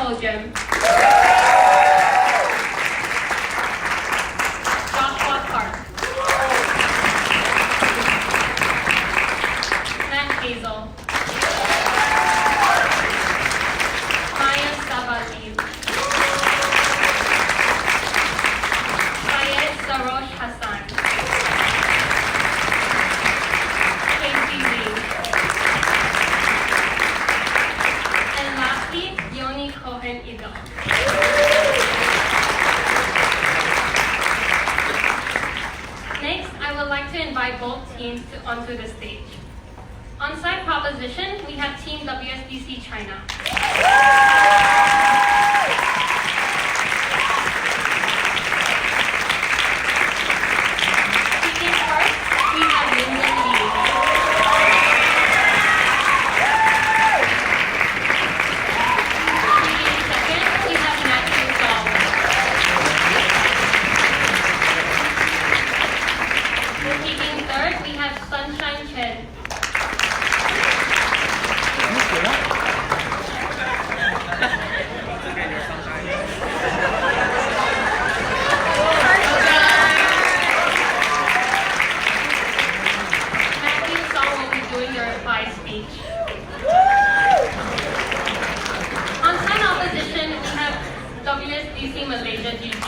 Podium. Joshua Park. Matt Hazel. Maya Sabalid. Syed Sarosh Hassan. Casey Lee. And lastly, Yoni Cohen Idol. Next, I would like to invite both teams onto the stage. On side proposition, we have Team WSDC China. Speaking first, we have Lyndon Lee. Speaking second, we have Matthew Saul. Speaking third, we have Sunshine Chen. Matthew Song will be doing the reply speech. On sign opposition, we have WSDC Malaysia GG.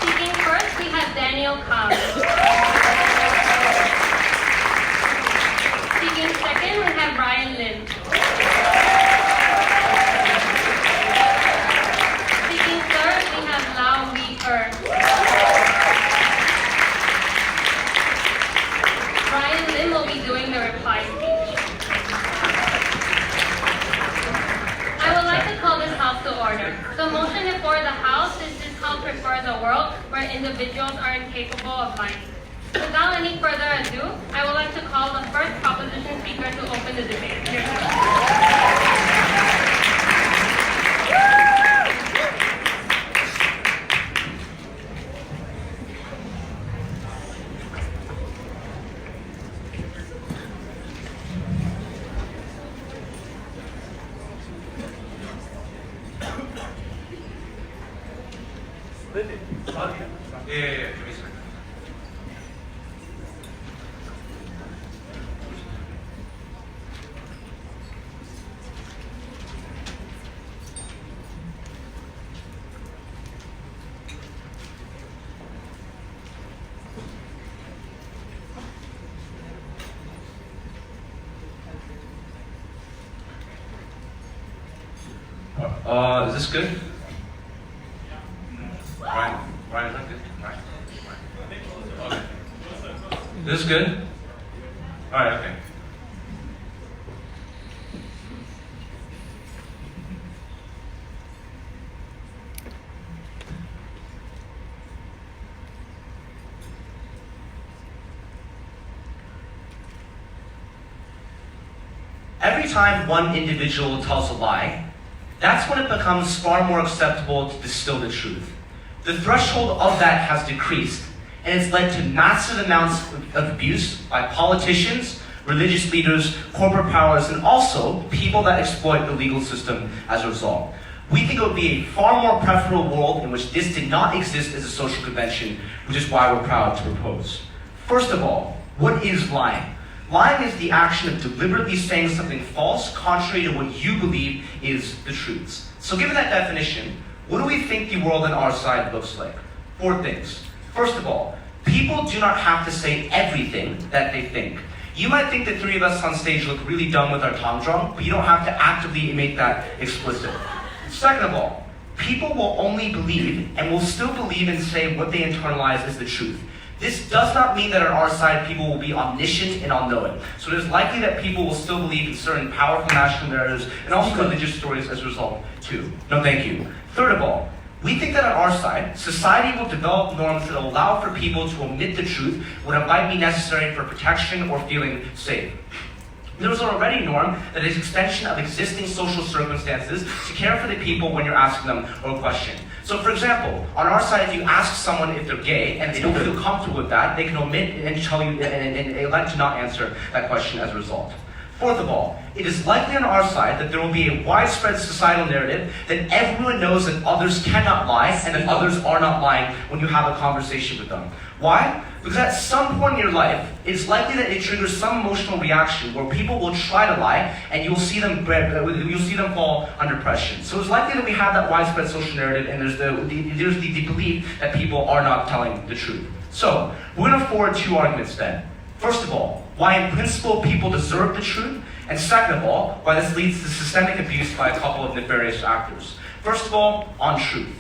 Speaking first, we have Daniel Cobb. Speaking second, we have Brian Lim. Speaking third, we have Lau Wee Er. Brian Lim will be doing the reply speech. I would like to call this House to order. The motion before the House is this House prefers a world where individuals are incapable of lying. Without any further ado, I would like to call the first proposition speaker to open the debate. 예, 여기 있습니다. Is this good? Ryan, is that good? Right. Okay. This is good? Alright, okay. Every time one individual tells a lie, that's when it becomes far more acceptable to distill the truth. The threshold of that has decreased, and it's led to massive amounts of abuse by politicians, religious leaders, corporate powers, and also people that exploit the legal system as a result. We think it would be a far more preferable world in which this did not exist as a social convention, which is why we're proud to propose. First of all, what is lying? Lying is the action of deliberately saying something false, contrary to what you believe is the truths. So given that definition, what do we think the world on our side looks like? 4 things. First of all, people do not have to say everything that they think. You might think the 3 of us on stage look really dumb with our tom drum, but you don't have to actively make that explicit. Second of all, people will only believe and will still believe and say what they internalize as the truth. This does not mean that on our side people will be omniscient and all-knowing. So it is likely that people will still believe in certain powerful national narratives and also religious stories as a result too. No, thank you. Third of all, we think that on our side, society will develop norms that allow for people to omit the truth when it might be necessary for protection or feeling safe. There is already a norm that is extension of existing social circumstances to care for the people when you're asking them a question. So for example, on our side, if you ask someone if they're gay and they don't feel comfortable with that, they can omit and tell you and elect to not answer that question as a result. Fourth of all, it is likely on our side that there will be a widespread societal narrative that everyone knows that others cannot lie and that others are not lying when you have a conversation with them. Why? Because at some point in your life, it's likely that it triggers some emotional reaction where people will try to lie and you'll see them fall under pressure. So it's likely that we have that widespread social narrative and there's the belief that people are not telling the truth. So we're going to forward two arguments then. First of all, why in principle people deserve the truth, and second of all, why this leads to systemic abuse by a couple of nefarious actors. First of all, on truth.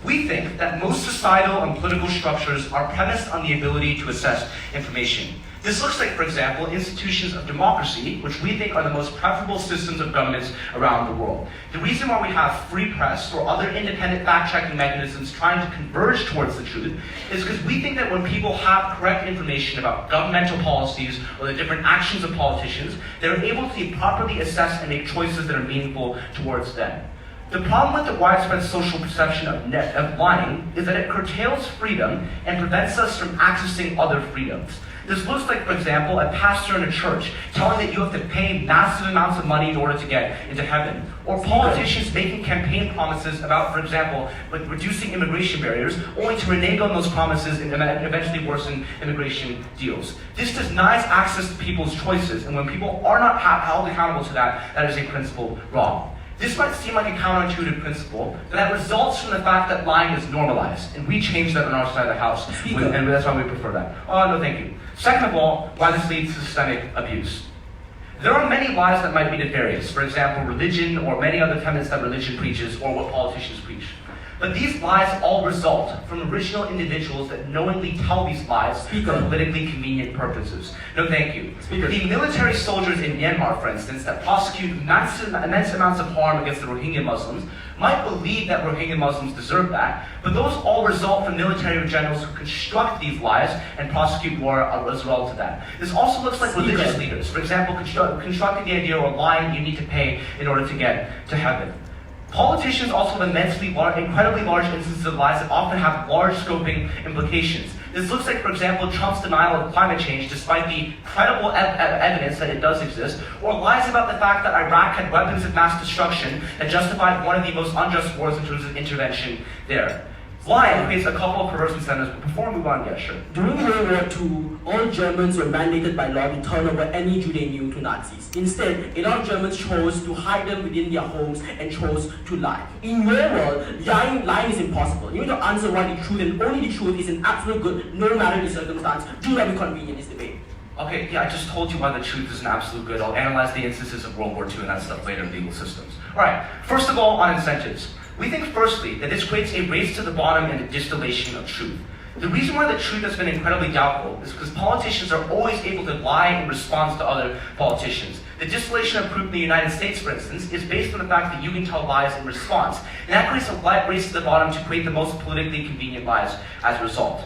We think that most societal and political structures are premised on the ability to assess information. This looks like, for example, institutions of democracy, which we think are the most preferable systems of governments around the world. The reason why we have free press or other independent fact-checking mechanisms trying to converge towards the truth is because we think that when people have correct information about governmental policies or the different actions of politicians, they're able to properly assess and make choices that are meaningful towards them. The problem with the widespread social perception of lying is that it curtails freedom and prevents us from accessing other freedoms. This looks like, for example, a pastor in a church telling that you have to pay massive amounts of money in order to get into heaven. Or politicians making campaign promises about, for example, like reducing immigration barriers, only to renege on those promises and eventually worsen immigration deals. This denies access to people's choices, and when people are not held accountable to that, that is a principle wrong. This might seem like a counterintuitive principle, but that results from the fact that lying is normalized, and we change that on our side of the house, and that's why we prefer that. Oh, no, thank you. Second of all, why this leads to systemic abuse. There are many lies that might be nefarious, for example, religion or many other tenets that religion preaches or what politicians preach. But these lies all result from original individuals that knowingly tell these lies for politically convenient purposes. No, thank you. The military soldiers in Myanmar, for instance, that prosecute immense amounts of harm against the Rohingya Muslims might believe that Rohingya Muslims deserve that, but those all result from military generals who construct these lies and prosecute war as a result of that. This also looks like religious leaders, for example, constructing the idea or lying you need to pay in order to get to heaven. Politicians also have incredibly large instances of lies that often have large scoping implications. This looks like, for example, Trump's denial of climate change despite the credible evidence that it does exist, or lies about the fact that Iraq had weapons of mass destruction that justified one of the most unjust wars in terms of intervention there. Lying creates a couple of perverse incentives, but before we move on, yeah, sure. During World War II, all Germans were mandated by law to turn over any Jew they knew to Nazis. Instead, a lot of Germans chose to hide them within their homes and chose to lie. In your world, lying is impossible. You need to answer why the truth and only the truth is an absolute good, no matter the circumstance. Do not be convenient is the way. Okay, yeah, I just told you why the truth is an absolute good. I'll analyze the instances of World War II and that stuff later in legal systems. Alright, first of all, on incentives. We think firstly that this creates a race to the bottom and a distillation of truth. The reason why the truth has been incredibly doubtful is because politicians are always able to lie in response to other politicians. The distillation of proof in the United States, for instance, is based on the fact that you can tell lies in response. And that creates a race to the bottom to create the most politically convenient lies as a result.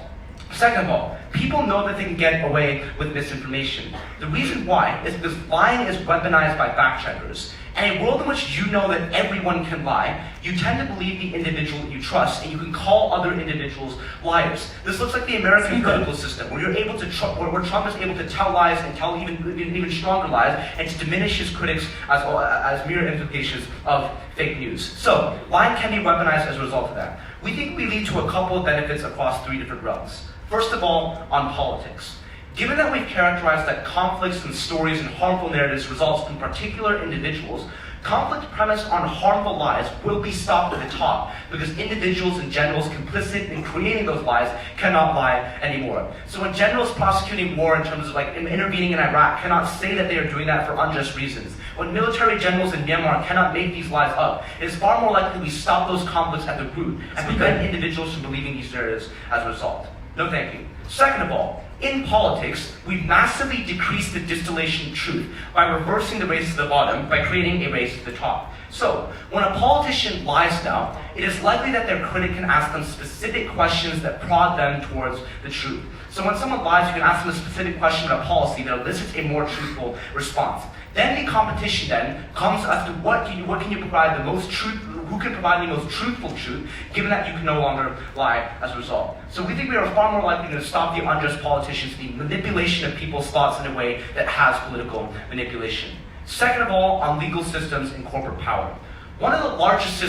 Second of all, people know that they can get away with misinformation. The reason why is because lying is weaponized by fact checkers. In a world in which you know that everyone can lie, you tend to believe the individual that you trust, and you can call other individuals liars. This looks like the American political system, where you're able to where Trump is able to tell lies and tell even stronger lies, and to diminish his critics as mere implications of fake news. So, lying can be weaponized as a result of that. We think we lead to a couple of benefits across three different realms. First of all, on politics. Given that we've characterized that conflicts and stories and harmful narratives result from particular individuals, conflict premised on harmful lies will be stopped at the top because individuals and generals complicit in creating those lies cannot lie anymore. So when generals prosecuting war in terms of intervening in Iraq cannot say that they are doing that for unjust reasons, when military generals in Myanmar cannot make these lies up, it is far more likely we stop those conflicts at the root and prevent individuals from believing these narratives as a result. No thank you. Second of all, in politics, we massively decrease the distillation of truth by reversing the race to the bottom by creating a race to the top. So, when a politician lies now, it is likely that their critic can ask them specific questions that prod them towards the truth. So when someone lies, you can ask them a specific question about policy that elicits a more truthful response. Then the competition then comes as to what can you provide the most truth, who can provide the most truthful truth, given that you can no longer lie as a result. So we think we are far more likely to stop the unjust politicians, the manipulation of people's thoughts in a way that has political manipulation. Second of all, on legal systems and corporate power. One of the largest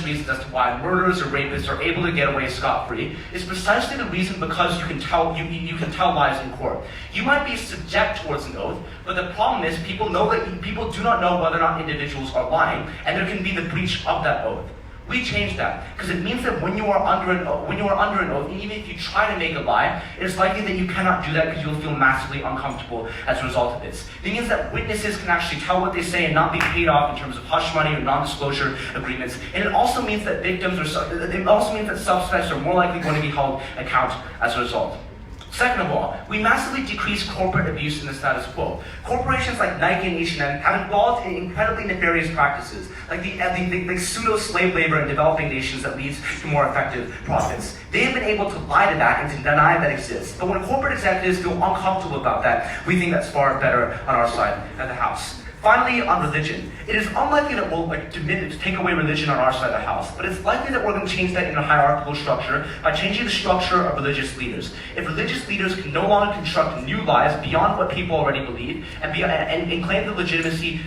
reasons as to why murderers or rapists are able to get away scot-free is precisely the reason because you can tell lies in court. You might be subject towards an oath, but the problem is people do not know whether or not individuals are lying, and there can be the breach of that oath. We changed that because it means that when you are under an oath, and even if you try to make a lie, it's likely that you cannot do that because you'll feel massively uncomfortable as a result of this. It means that witnesses can actually tell what they say and not be paid off in terms of hush money or non-disclosure agreements. And it also means that suspects are more likely going to be held accountable as a result. Second of all, we massively decrease corporate abuse in the status quo. Corporations like Nike and H&M have involved in incredibly nefarious practices, like the pseudo-slave labor in developing nations that leads to more effective profits. They have been able to lie to that and to deny that exists. But when corporate executives feel uncomfortable about that, we think that's far better on our side of the house. Finally, on religion. It is unlikely that we'll take away religion on our side of the house, but it's likely that we're going to change that in a hierarchical structure by changing the structure of religious leaders. If religious leaders can no longer construct new lies beyond what people already believe and claim the legitimacy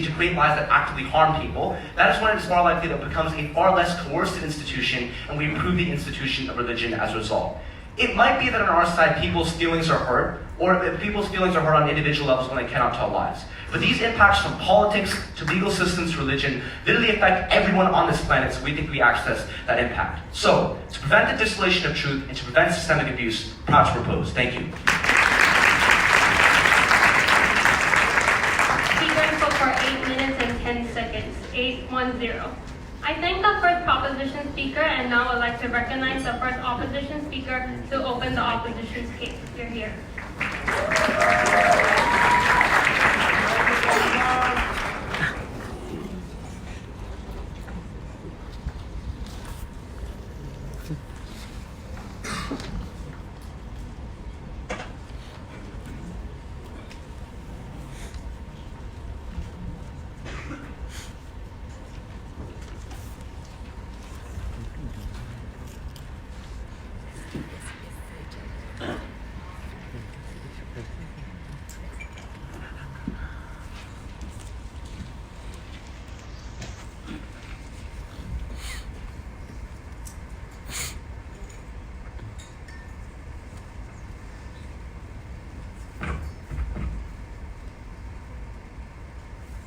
to create lies that actively harm people, that is when it's more likely that it becomes a far less coercive institution, and we improve the institution of religion as a result. It might be that on our side people's feelings are hurt, or if people's feelings are hurt on individual levels when they cannot tell lies. But these impacts from politics to legal systems to religion literally affect everyone on this planet, so we think we access that impact. So, to prevent the distillation of truth and to prevent systemic abuse, proud to propose. Thank you. Speaker spoke for 8 minutes and 10 seconds. 810. I thank the first proposition speaker, and now I'd like to recognize the first opposition speaker to open the opposition's case. You're here.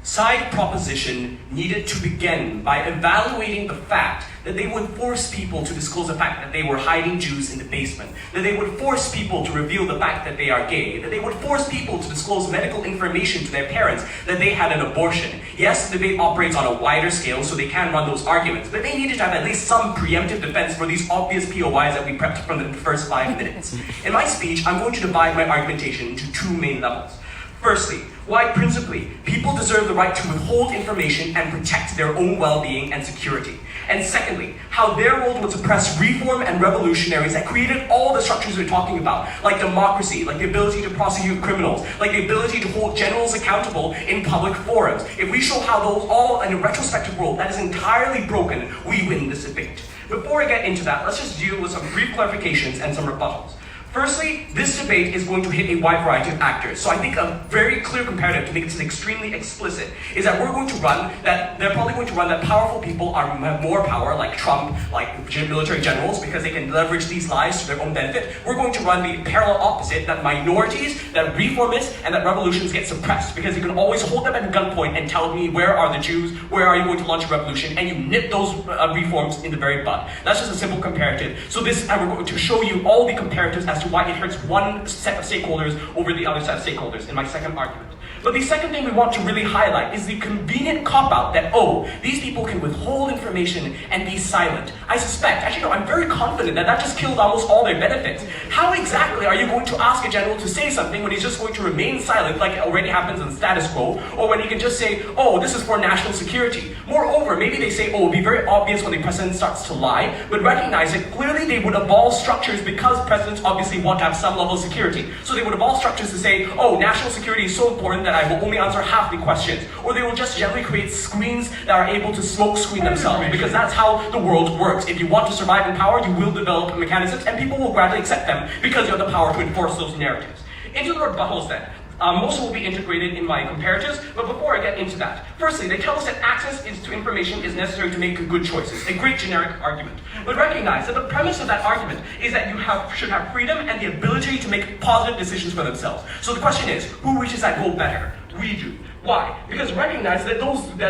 Side proposition needed to begin by evaluating the fact that they would force people to disclose the fact that they were hiding Jews in the basement, that they would force people to reveal the fact that they are gay, that they would force people to disclose medical information to their parents that they had an abortion. Yes, the debate operates on a wider scale, so they can run those arguments, but they needed to have at least some preemptive defense for these obvious POIs that we prepped from the first 5 minutes. In my speech, I'm going to divide my argumentation into 2 main levels. Firstly, why principally people deserve the right to withhold information and protect their own well-being and security. And secondly, how their role would suppress reform and revolutionaries that created all the structures we're talking about, like democracy, like the ability to prosecute criminals, like the ability to hold generals accountable in public forums. If we show how those all in a retrospective world that is entirely broken, we win this debate. Before I get into that, let's just deal with some brief clarifications and some rebuttals. Firstly, this debate is going to hit a wide variety of actors. So I think a very clear comparative to make this extremely explicit is that they're probably going to run that powerful people have more power, like Trump, like military generals, because they can leverage these lies to their own benefit. We're going to run the parallel opposite, that minorities, that reformists, and that revolutions get suppressed, because you can always hold them at gunpoint and tell me, where are the Jews, where are you going to launch a revolution, and you nip those reforms in the very bud. That's just a simple comparative. So this, we're going to show you all the comparatives as to why it hurts one set of stakeholders over the other set of stakeholders in my second argument. But the second thing we want to really highlight is the convenient cop-out that, oh, these people can withhold information and be silent. I suspect, actually no, I'm very confident that just killed almost all their benefits. How exactly are you going to ask a general to say something when he's just going to remain silent, like it already happens in the status quo, or when he can just say, oh, this is for national security? Moreover, maybe they say, oh, it'll be very obvious when the president starts to lie, but recognize that clearly they would evolve structures because presidents obviously obviously want to have some level of security. So they would evolve structures to say, oh, national security is so important that I will only answer half the questions. Or they will just generally create screens that are able to smoke screen themselves, because that's how the world works. If you want to survive in power, you will develop mechanisms, and people will gradually accept them because you have the power to enforce those narratives. Into the rebuttals then. Most will be integrated in my comparatives, but before I get into that, firstly, they tell us that access to information is necessary to make good choices, a great generic argument. But recognize that the premise of that argument is that you should have freedom and the ability to make positive decisions for themselves. So the question is, who reaches that goal better? We do. Why? Because recognize that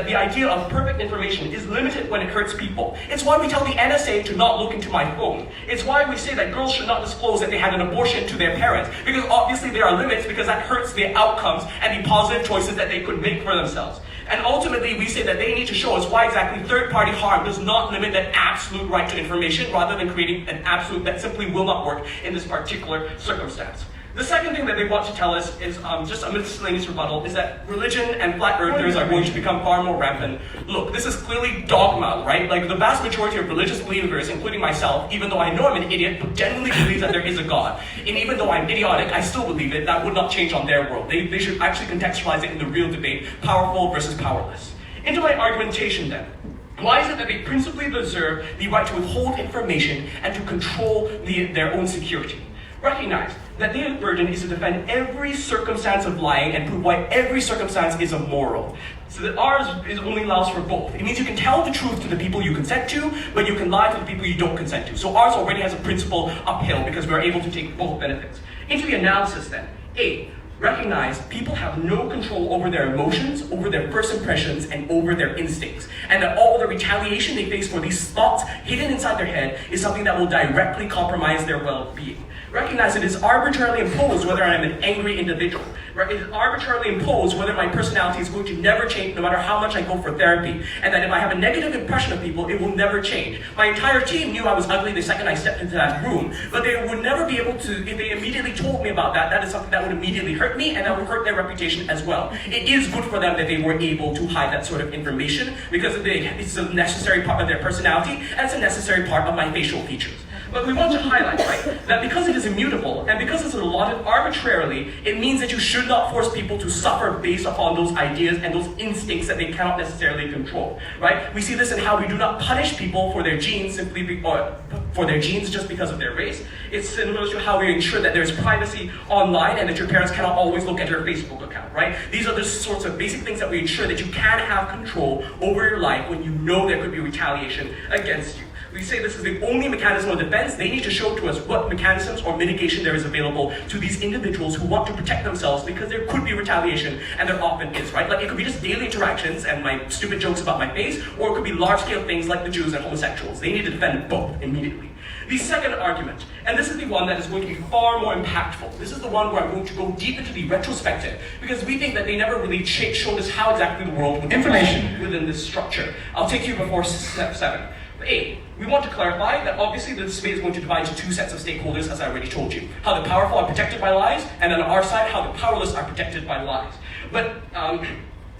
the idea of perfect information is limited when it hurts people. It's why we tell the NSA to not look into my phone. It's why we say that girls should not disclose that they had an abortion to their parents. Because obviously there are limits, because that hurts their outcomes and the positive choices that they could make for themselves. And ultimately we say that they need to show us why exactly third-party harm does not limit that absolute right to information, rather than creating an absolute that simply will not work in this particular circumstance. The second thing that they want to tell us is just a miscellaneous rebuttal, is that religion and flat earthers are going to become far more rampant. Look, this is clearly dogma, right? Like the vast majority of religious believers, including myself, even though I know I'm an idiot, but genuinely believe that there is a God. And even though I'm idiotic, I still believe it. That would not change on their world. They should actually contextualize it in the real debate, powerful versus powerless. Into my argumentation then. Why is it that they principally deserve the right to withhold information and to control their own security? Recognize that their burden is to defend every circumstance of lying and prove why every circumstance is immoral. So that ours only allows for both. It means you can tell the truth to the people you consent to, but you can lie to the people you don't consent to. So ours already has a principle uphill because we're able to take both benefits. Into the analysis then. A. Recognize people have no control over their emotions, over their first impressions, and over their instincts. And that all the retaliation they face for these thoughts hidden inside their head is something that will directly compromise their well-being. Recognize it is arbitrarily imposed whether I'm an angry individual. It is arbitrarily imposed whether my personality is going to never change no matter how much I go for therapy. And that if I have a negative impression of people, it will never change. My entire team knew I was ugly the second I stepped into that room. But they would never be able to, if they immediately told me about that, that is something that would immediately hurt me and that would hurt their reputation as well. It is good for them that they were able to hide that sort of information because it's a necessary part of their personality and it's a necessary part of my facial features. But we want to highlight, right, that because it is immutable and because it's allotted arbitrarily, it means that you should not force people to suffer based upon those ideas and those instincts that they cannot necessarily control, right? We see this in how we do not punish people for their genes just because of their race. It's similar to how we ensure that there's privacy online and that your parents cannot always look at your Facebook account, right? These are the sorts of basic things that we ensure that you can have control over your life when you know there could be retaliation against you. We say this is the only mechanism of defense. They need to show to us what mechanisms or mitigation there is available to these individuals who want to protect themselves because there could be retaliation, and there often is, right? Like it could be just daily interactions and my stupid jokes about my face, or it could be large-scale things like the Jews and homosexuals. They need to defend both immediately. The second argument, and this is the one that is going to be far more impactful. This is the one where I'm going to go deep into the retrospective, because we think that they never really showed us how exactly the world would information within this structure. I'll take you before step 7. A, we want to clarify that obviously this debate is going to divide into two sets of stakeholders, as I already told you. How the powerful are protected by lies, and on our side, how the powerless are protected by lies. But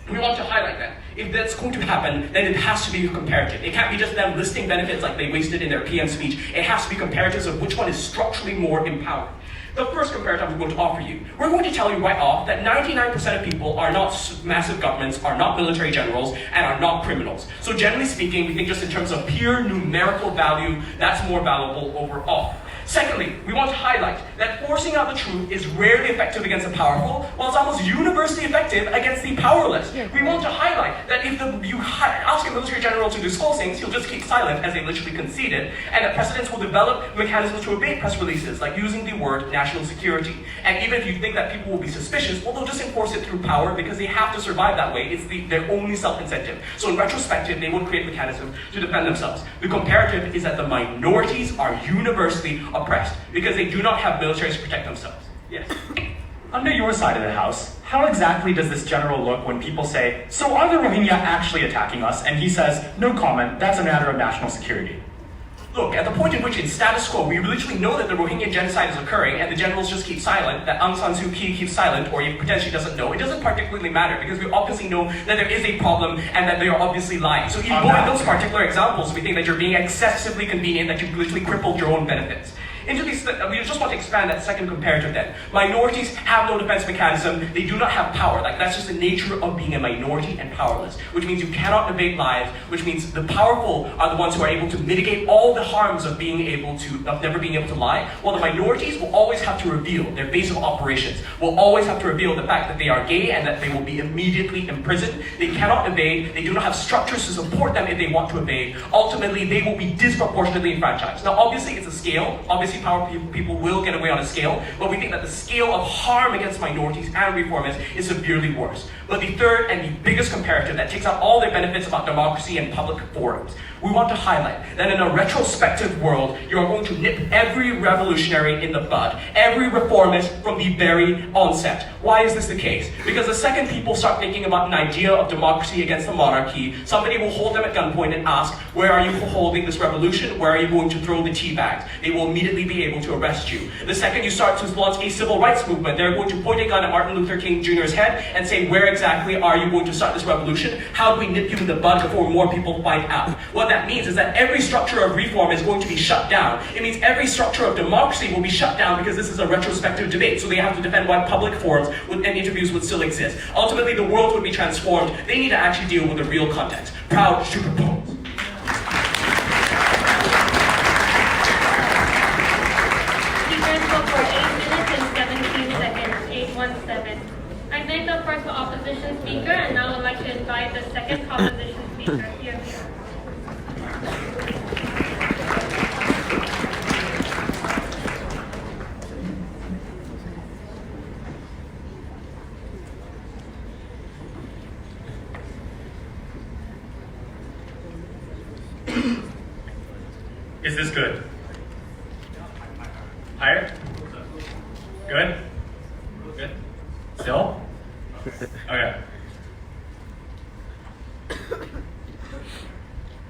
we want to highlight that. If that's going to happen, then it has to be comparative. It can't be just them listing benefits like they wasted in their PM speech. It has to be comparatives of which one is structurally more empowering. The first comparative we're going to offer you, we're going to tell you right off that 99% of people are not massive governments, are not military generals, and are not criminals. So generally speaking, we think just in terms of pure numerical value, that's more valuable overall. Secondly, we want to highlight that forcing out the truth is rarely effective against the powerful, while it's almost universally effective against the powerless. We want to highlight that if you ask a military general to disclose things, he'll just keep silent, as they literally conceded, and that presidents will develop mechanisms to evade press releases, like using the word national security. And even if you think that people will be suspicious, well, they'll just enforce it through power because they have to survive that way. It's their only self-incentive. So in retrospective, they will create mechanisms to defend themselves. The comparative is that the minorities are universally oppressed because they do not have militaries to protect themselves. Yes? Under your side of the house, how exactly does this general look when people say, so are the Rohingya actually attacking us? And he says, no comment, that's a matter of national security. Look, at the point in which in status quo, we literally know that the Rohingya genocide is occurring and the generals just keep silent, that Aung San Suu Kyi keeps silent, or he potentially doesn't know, it doesn't particularly matter because we obviously know that there is a problem and that they are obviously lying. So even in those particular examples, we think that you're being excessively convenient, that you've literally crippled your own benefits. We just want to expand that second comparative then. Minorities have no defense mechanism. They do not have power. Like, that's just the nature of being a minority and powerless, which means you cannot evade lies, which means the powerful are the ones who are able to mitigate all the harms of never being able to lie, while the minorities will always have to reveal their base of operations, will always have to reveal the fact that they are gay and that they will be immediately imprisoned. They cannot evade. They do not have structures to support them if they want to evade. Ultimately, they will be disproportionately enfranchised. Now, obviously, it's a scale. Obviously, powerful people will get away on a scale, but we think that the scale of harm against minorities and reformists is severely worse. But the third and the biggest comparative that takes out all the benefits about democracy and public forums, we want to highlight that in a retrospective world, you are going to nip every revolutionary in the bud, every reformist from the very onset. Why is this the case? Because the second people start thinking about an idea of democracy against the monarchy, somebody will hold them at gunpoint and ask, where are you holding this revolution? Where are you going to throw the tea bags? They will immediately be able to arrest you. The second you start to launch a civil rights movement, they're going to point a gun at Martin Luther King Jr.'s head and say, where exactly are you going to start this revolution? How do we nip you in the bud before more people fight out? What that means is that every structure of reform is going to be shut down. It means every structure of democracy will be shut down because this is a retrospective debate, so they have to defend why public forums and interviews would still exist. Ultimately, the world would be transformed. They need to actually deal with the real context. Proud to propose. Speakers spoke for 8 minutes and 17 seconds. 817. I thank the first opposition speaker, and now I would like to invite the second opposition speaker. Here. Is this good? Higher? Good? Good? Still? Okay.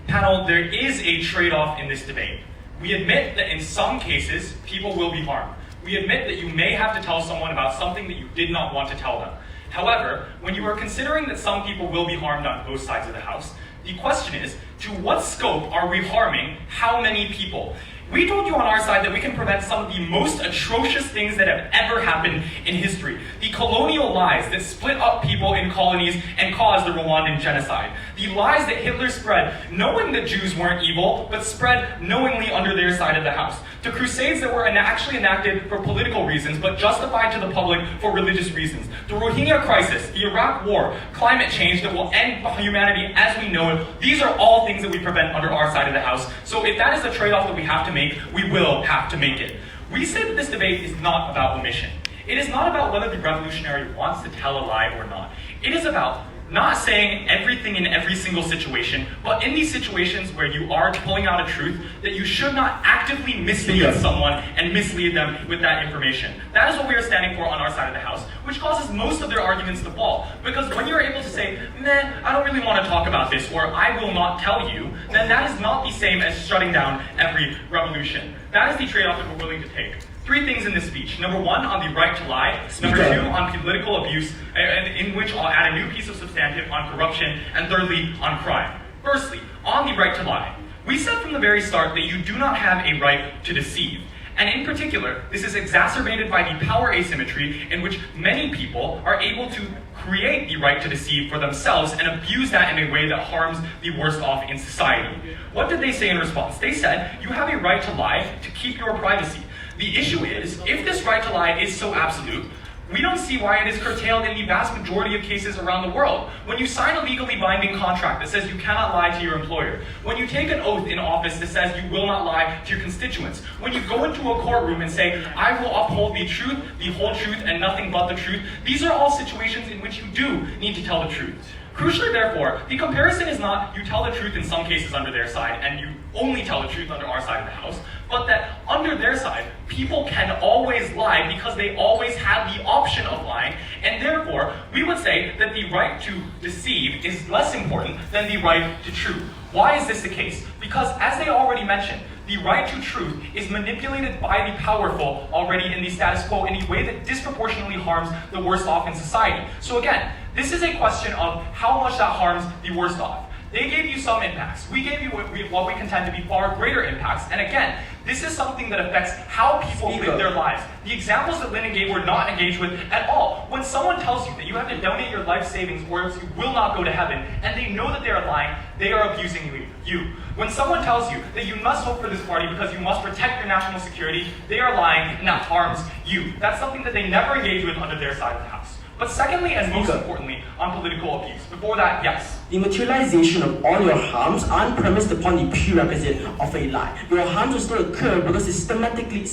Panel, there is a trade-off in this debate. We admit that in some cases, people will be harmed. We admit that you may have to tell someone about something that you did not want to tell them. However, when you are considering that some people will be harmed on both sides of the house, the question is, to what scope are we harming how many people? We told you on our side that we can prevent some of the most atrocious things that have ever happened in history. The colonial lies that split up people in colonies and caused the Rwandan genocide. The lies that Hitler spread, knowing that Jews weren't evil, but spread knowingly under their side of the house. The crusades that were actually enacted for political reasons, but justified to the public for religious reasons. The Rohingya crisis, the Iraq war, climate change that will end humanity as we know it. These are all things that we prevent under our side of the house. So if that is the trade-off that we have to make, we will have to make it. We say that this debate is not about omission. It is not about whether the revolutionary wants to tell a lie or not. It is about not saying everything in every single situation, but in these situations where you are pulling out a truth, that you should not actively mislead someone and mislead them with that information. That is what we are standing for on our side of the house, which causes most of their arguments to fall. Because when you're able to say, meh, I don't really want to talk about this, or I will not tell you, then that is not the same as shutting down every revolution. That is the trade-off that we're willing to take. 3 things in this speech. Number 1, on the right to lie. Number 2, on political abuse, in which I'll add a new piece of substantive on corruption. And thirdly, on crime. Firstly, on the right to lie. We said from the very start that you do not have a right to deceive. And in particular, this is exacerbated by the power asymmetry in which many people are able to create the right to deceive for themselves and abuse that in a way that harms the worst off in society. What did they say in response? They said, you have a right to lie to keep your privacy. The issue is, if this right to lie is so absolute, we don't see why it is curtailed in the vast majority of cases around the world. When you sign a legally binding contract that says you cannot lie to your employer, when you take an oath in office that says you will not lie to your constituents, when you go into a courtroom and say, I will uphold the truth, the whole truth, and nothing but the truth, these are all situations in which you do need to tell the truth. Crucially, therefore, the comparison is not you tell the truth in some cases under their side and you only tell the truth under our side of the house, but that under their side, people can always lie because they always have the option of lying, and therefore, we would say that the right to deceive is less important than the right to truth. Why is this the case? Because, as they already mentioned, the right to truth is manipulated by the powerful already in the status quo in a way that disproportionately harms the worst off in society. So again, this is a question of how much that harms the worst off. They gave you some impacts. We gave you what we contend to be far greater impacts. And again, This is something that affects how people live their lives. The examples that Lynn gave were not engaged with at all. When someone tells you that you have to donate your life savings or else you will not go to heaven, and they know that they are lying, they are abusing you. When someone tells you that you must vote for this party because you must protect your national security, they are lying, and that harms you. That's something that they never engage with under their side of the house. But secondly, and most importantly, on political abuse. Before that, yes. The materialization of all your harms aren't premised upon the prerequisite of a lie. Your harms will still occur because systemically,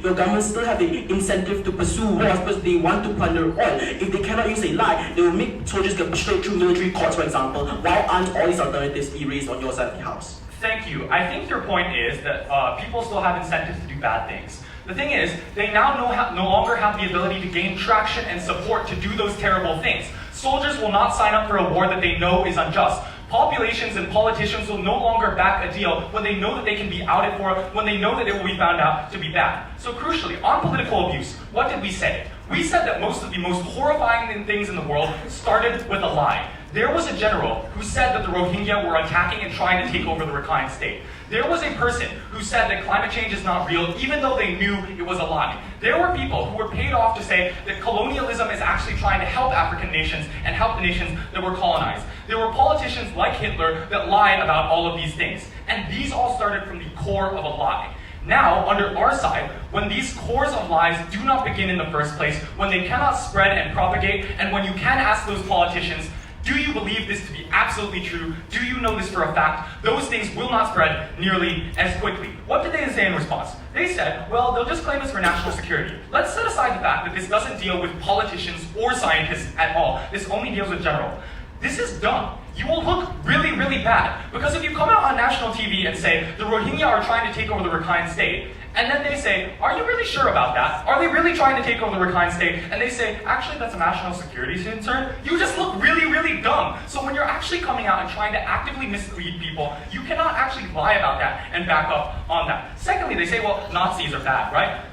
your government still have the incentive to pursue wars because they want to plunder oil. If they cannot use a lie, they will make soldiers get straight through military courts, for example. Why aren't all these alternatives erased on your side of the house? Thank you. I think your point is that people still have incentives to do bad things. The thing is, they now no longer have the ability to gain traction and support to do those terrible things. Soldiers will not sign up for a war that they know is unjust. Populations and politicians will no longer back a deal when they know that they can be outed for it, when they know that it will be found out to be bad. So crucially, on political abuse, what did we say? We said that most of the most horrifying things in the world started with a lie. There was a general who said that the Rohingya were attacking and trying to take over the Rakhine state. There was a person who said that climate change is not real, even though they knew it was a lie. There were people who were paid off to say that colonialism is actually trying to help African nations and help the nations that were colonized. There were politicians like Hitler that lied about all of these things. And these all started from the core of a lie. Now, under our side, when these cores of lies do not begin in the first place, when they cannot spread and propagate, and when you can ask those politicians, do you believe this to be absolutely true? Do you know this for a fact? Those things will not spread nearly as quickly. What did they say in response? They said, well, they'll just claim us for national security. Let's set aside the fact that this doesn't deal with politicians or scientists at all. This only deals with general. This is dumb. You will look really, really bad. Because if you come out on national TV and say, the Rohingya are trying to take over the Rakhine state, and then they say, are you really sure about that? Are they really trying to take over the Rakhine state? And they say, actually, that's a national security concern. You just look really, really dumb. So when you're actually coming out and trying to actively mislead people, you cannot actually lie about that and back up on that. Secondly, they say, well, Nazis are bad, right?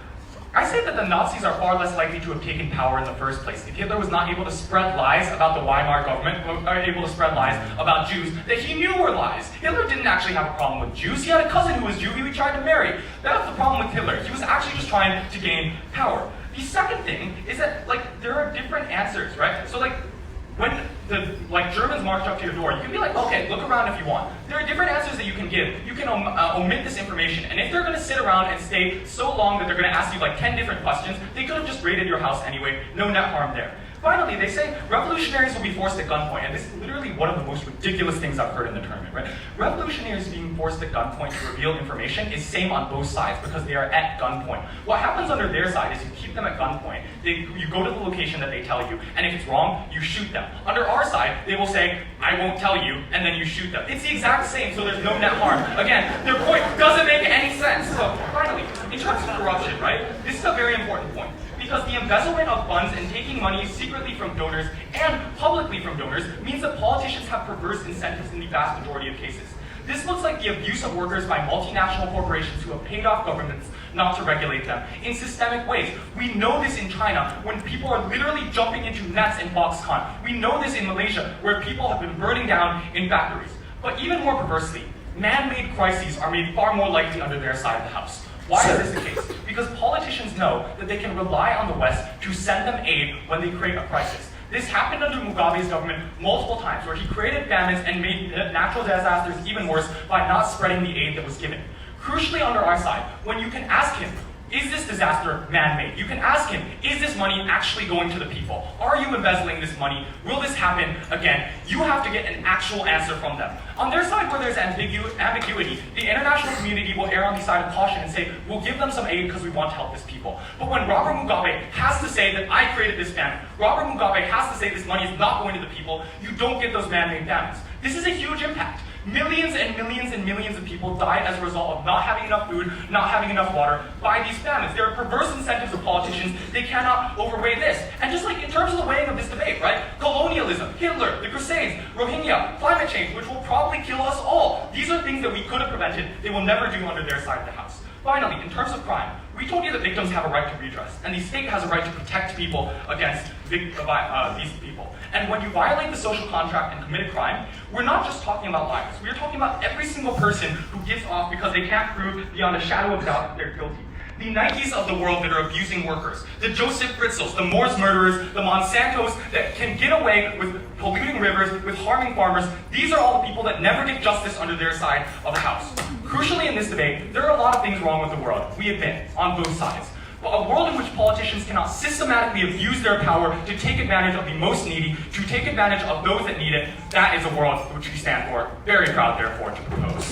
I say that the Nazis are far less likely to have taken power in the first place. If Hitler was not able to spread lies about the Weimar government, or able to spread lies about Jews that he knew were lies. Hitler didn't actually have a problem with Jews. He had a cousin who was Jew who he tried to marry. That was the problem with Hitler. He was actually just trying to gain power. The second thing is that, there are different answers, right? So, when the Germans march up to your door, you can be like, okay, look around if you want. There are different answers that you can give. You can omit this information, and if they're going to sit around and stay so long that they're going to ask you 10 different questions, they could have just raided your house anyway. No net harm there. Finally, they say revolutionaries will be forced at gunpoint, and this is literally one of the most ridiculous things I've heard in the tournament, right? Revolutionaries being forced at gunpoint to reveal information is same on both sides because they are at gunpoint. What happens under their side is you keep them at gunpoint, you go to the location that they tell you, and if it's wrong, you shoot them. Under our side, they will say, I won't tell you, and then you shoot them. It's the exact same, so there's no net harm. Again, their point doesn't make any sense. So finally, in terms of corruption, right, this is a very important point. Because the embezzlement of funds and taking money secretly from donors and publicly from donors means that politicians have perverse incentives in the vast majority of cases. This looks like the abuse of workers by multinational corporations who have paid off governments not to regulate them in systemic ways. We know this in China when people are literally jumping into nets in Foxconn. We know this in Malaysia where people have been burning down in factories. But even more perversely, man-made crises are made far more likely under their side of the house. Why is this the case? Because politicians know that they can rely on the West to send them aid when they create a crisis. This happened under Mugabe's government multiple times, where he created famines and made natural disasters even worse by not spreading the aid that was given. Crucially, under our side, when you can ask him, is this disaster man-made? You can ask him, is this money actually going to the people? Are you embezzling this money? Will this happen again? You have to get an actual answer from them. On their side, where there's ambiguity, the international community will err on the side of caution and say, we'll give them some aid because we want to help this people. But when Robert Mugabe has to say that I created this famine, Robert Mugabe has to say this money is not going to the people, you don't get those man-made famines. This is a huge impact. Millions and millions and millions of people died as a result of not having enough food, not having enough water by these famines. There are perverse incentives of politicians. They cannot overweigh this. And just in terms of the weighing of this debate, right? Colonialism, Hitler, the Crusades, Rohingya, climate change, which will probably kill us all. These are things that we could have prevented. They will never do under their side of the house. Finally, in terms of crime, we told you that victims have a right to redress, and the state has a right to protect people against these people. And when you violate the social contract and commit a crime, we're not just talking about liars. We're talking about every single person who who gives off because they can't prove beyond a shadow of doubt that they're guilty. The Nikes of the world that are abusing workers, the Joseph Fritzels, the Morse murderers, the Monsantos that can get away with polluting rivers, with harming farmers, these are all the people that never get justice under their side of the house. Crucially in this debate, there are a lot of things wrong with the world, we admit, on both sides. But a world in which politicians cannot systematically abuse their power to take advantage of the most needy, to take advantage of those that need it, that is a world which we stand for. Very proud, therefore, to propose.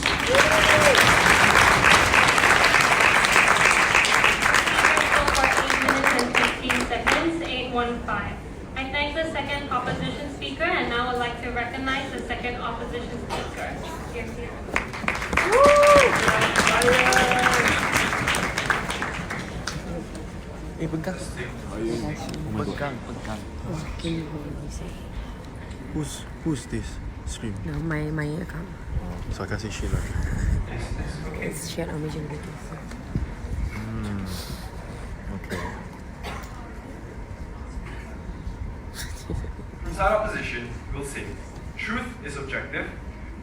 Seconds, 815. I thank the second opposition speaker and now would like to recognize the second opposition speaker. Here, here. Who's this stream? No, my account. So I can say shit, right? It's shared on Malaysian videos. Okay. Inside opposition, we'll say, truth is objective,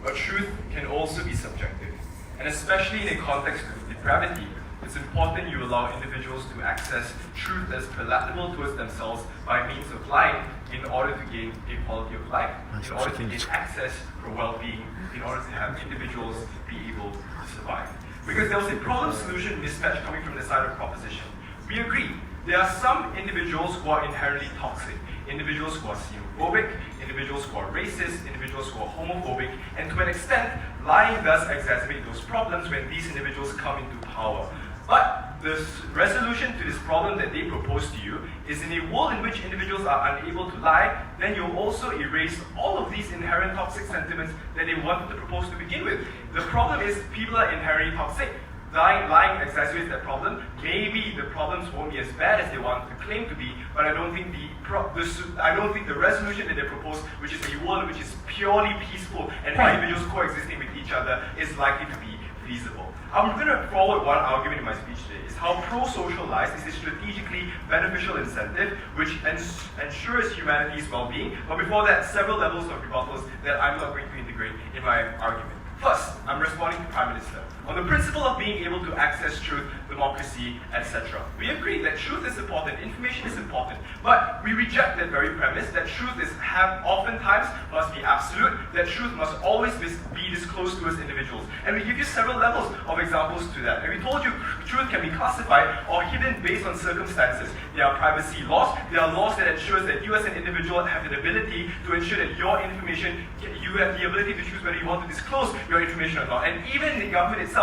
but truth can also be subjective. And especially in a context of depravity, it's important you allow individuals to access truth that's palatable towards themselves by means of lying in order to gain a quality of life, in order to gain access for well-being, in order to have individuals be able to survive. Because there was a problem-solution mismatch coming from the side of proposition. We agree, there are some individuals who are inherently toxic, individuals who are xenophobic, individuals who are racist, individuals who are homophobic, and to an extent, lying does exacerbate those problems when these individuals come into power. But the resolution to this problem that they propose to you is in a world in which individuals are unable to lie, then you'll also erase all of these inherent toxic sentiments that they wanted to propose to begin with. The problem is people are inherently toxic. Lying exacerbates that problem. Maybe the problems won't be as bad as they want to claim to be, but I don't think the resolution that they propose, which is a world which is purely peaceful and individuals coexisting with each other, is likely to be feasible. I'm going to forward one argument in my speech today, is how pro-social lies is a strategically beneficial incentive which ensures humanity's well-being, but before that, several levels of rebuttals that I'm not going to integrate in my argument. First, I'm responding to Prime Minister. On the principle of being able to access truth, democracy, etc. We agree that truth is important, information is important, but we reject that very premise that truth oftentimes must be absolute, that truth must always be disclosed to us individuals. And we give you several levels of examples to that. And we told you truth can be classified or hidden based on circumstances. There are privacy laws, there are laws that ensure that you as an individual have the ability to ensure that your information, you have the ability to choose whether you want to disclose your information or not. And even in the government itself,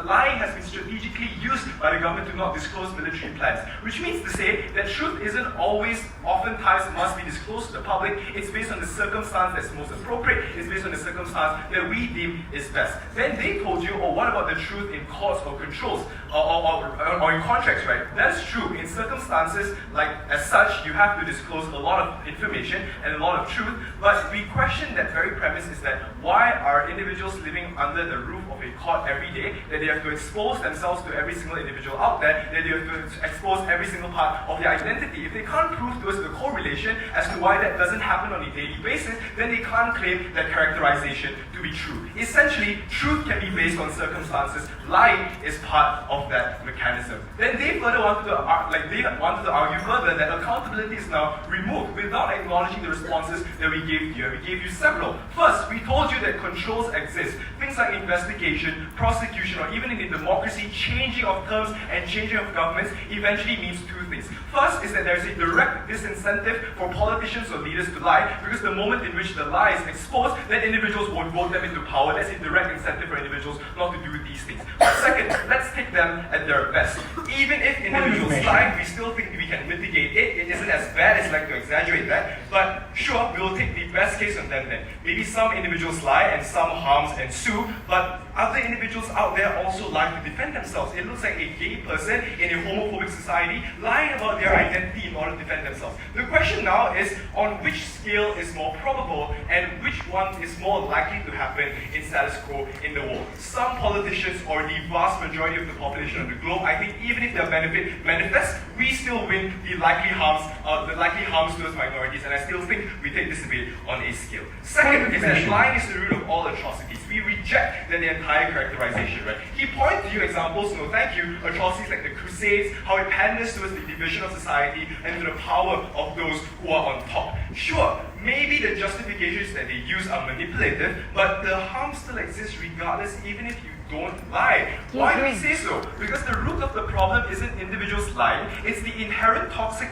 lying has been strategically used by the government to not disclose military plans, which means to say that truth isn't always, oftentimes must be disclosed to the public. It's based on the circumstance that's most appropriate. It's based on the circumstance that we deem is best. Then they told you, oh, what about the truth in courts or controls or in contracts, right? That's true. In circumstances like as such, you have to disclose a lot of information and a lot of truth, but we question that very premise is that why are individuals living under the roof of a court every day, that they have to expose themselves to every single individual out there, that they have to expose every single part of their identity. If they can't prove to us the correlation as to why that doesn't happen on a daily basis, then they can't claim that characterization to be true. Essentially, truth can be based on circumstances. Lying is part of that mechanism. Then they further wanted to argue further that accountability is now removed without acknowledging the responses that we gave to you. And we gave you several. First, we told you that controls exist. Things like investigation, prosecution, or even in a democracy, changing of terms and changing of governments eventually means two things. First is that there is a direct disincentive for politicians or leaders to lie, because the moment in which the lie is exposed, then individuals won't vote them into power. That's a direct incentive for individuals not to do these things. But second, let's take them at their best. Even if individuals lie, we still think we can mitigate it. It isn't as bad as like to exaggerate that, but sure, we will take the best case on them then. Maybe some individuals lie and some harms ensue, but other individuals out there also lie to defend themselves. It looks like a gay person in a homophobic society lying about their identity in order to defend themselves. The question now is on which scale is more probable and which one is more likely to happen in status quo in the world. Some politicians or the vast majority of the population of the globe, I think even if their benefit manifests, we still win the likely harms to those minorities, and I still think think we take this debate on a scale. Second is that lying is the root of all atrocities. We reject the entire characterization, right? He points to you examples, no thank you, atrocities like the Crusades, how it panders towards the division of society and to the power of those who are on top. Sure, maybe the justifications that they use are manipulative, but the harm still exists regardless, even if you don't lie. Why do we say so? Because the root of the problem isn't individuals lying, it's the inherent toxic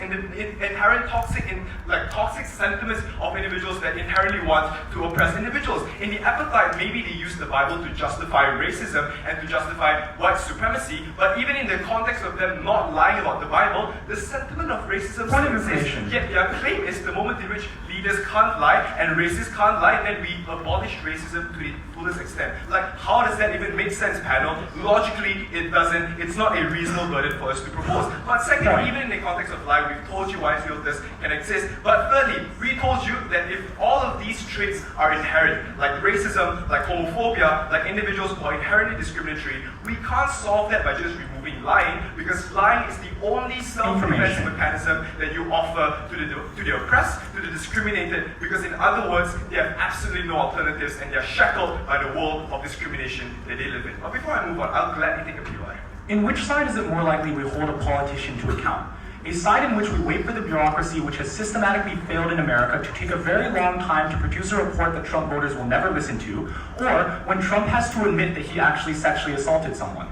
sentiments of individuals that inherently want to oppress individuals. In the appetite, maybe they use the Bible to justify racism and to justify white supremacy, but even in the context of them not lying about the Bible, the sentiment of racism still exists. Yet their claim is the moment in which leaders can't lie and racists can't lie, then we abolish racism to the fullest extent. Like, how does that even make sense, panel? Logically, it doesn't. It's not a reasonable burden for us to propose. But secondly, even in the context of lie, we've told you why filters can exist. But thirdly, we told you that if all of these traits are inherent, like racism, like homophobia, like individuals who are inherently discriminatory, we can't solve that by just removing lying, because lying is the only self-defense mechanism that you offer to the oppressed, to the discriminated, because in other words, they have absolutely no alternatives and they are shackled by the world of discrimination that they live in. But before I move on, I'll gladly take a POI. In which side is it more likely we hold a politician to account? A side in which we wait for the bureaucracy which has systematically failed in America to take a very long time to produce a report that Trump voters will never listen to, or when Trump has to admit that he actually sexually assaulted someone?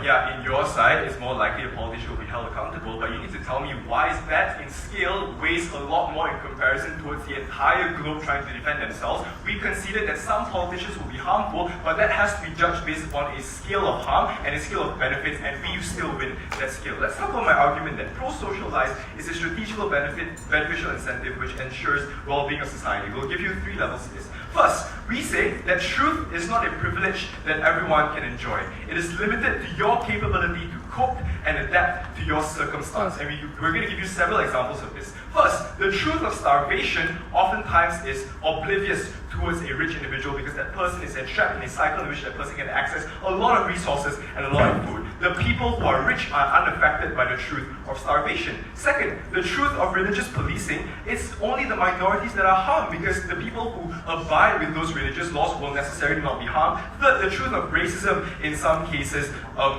Yeah, in your side, it's more likely a politician will be held accountable, but you need to tell me why is that in scale weighs a lot more in comparison towards the entire globe trying to defend themselves. We conceded that some politicians will be harmful, but that has to be judged based upon a scale of harm and a scale of benefits, and we still win that scale. Let's talk about my argument that pro-social lies is a strategical beneficial incentive which ensures well-being of society. We'll give you 3 levels of this. First, we say that truth is not a privilege that everyone can enjoy. It is limited to your capability to cope and adapt to your circumstance. And we're going to give you several examples of this. First, the truth of starvation oftentimes is oblivious towards a rich individual because that person is entrapped in a cycle in which that person can access a lot of resources and a lot of food. The people who are rich are unaffected by the truth of starvation. Second, the truth of religious policing, it's only the minorities that are harmed because the people who abide with those religious laws will necessarily not be harmed. Third, the truth of racism, in some cases,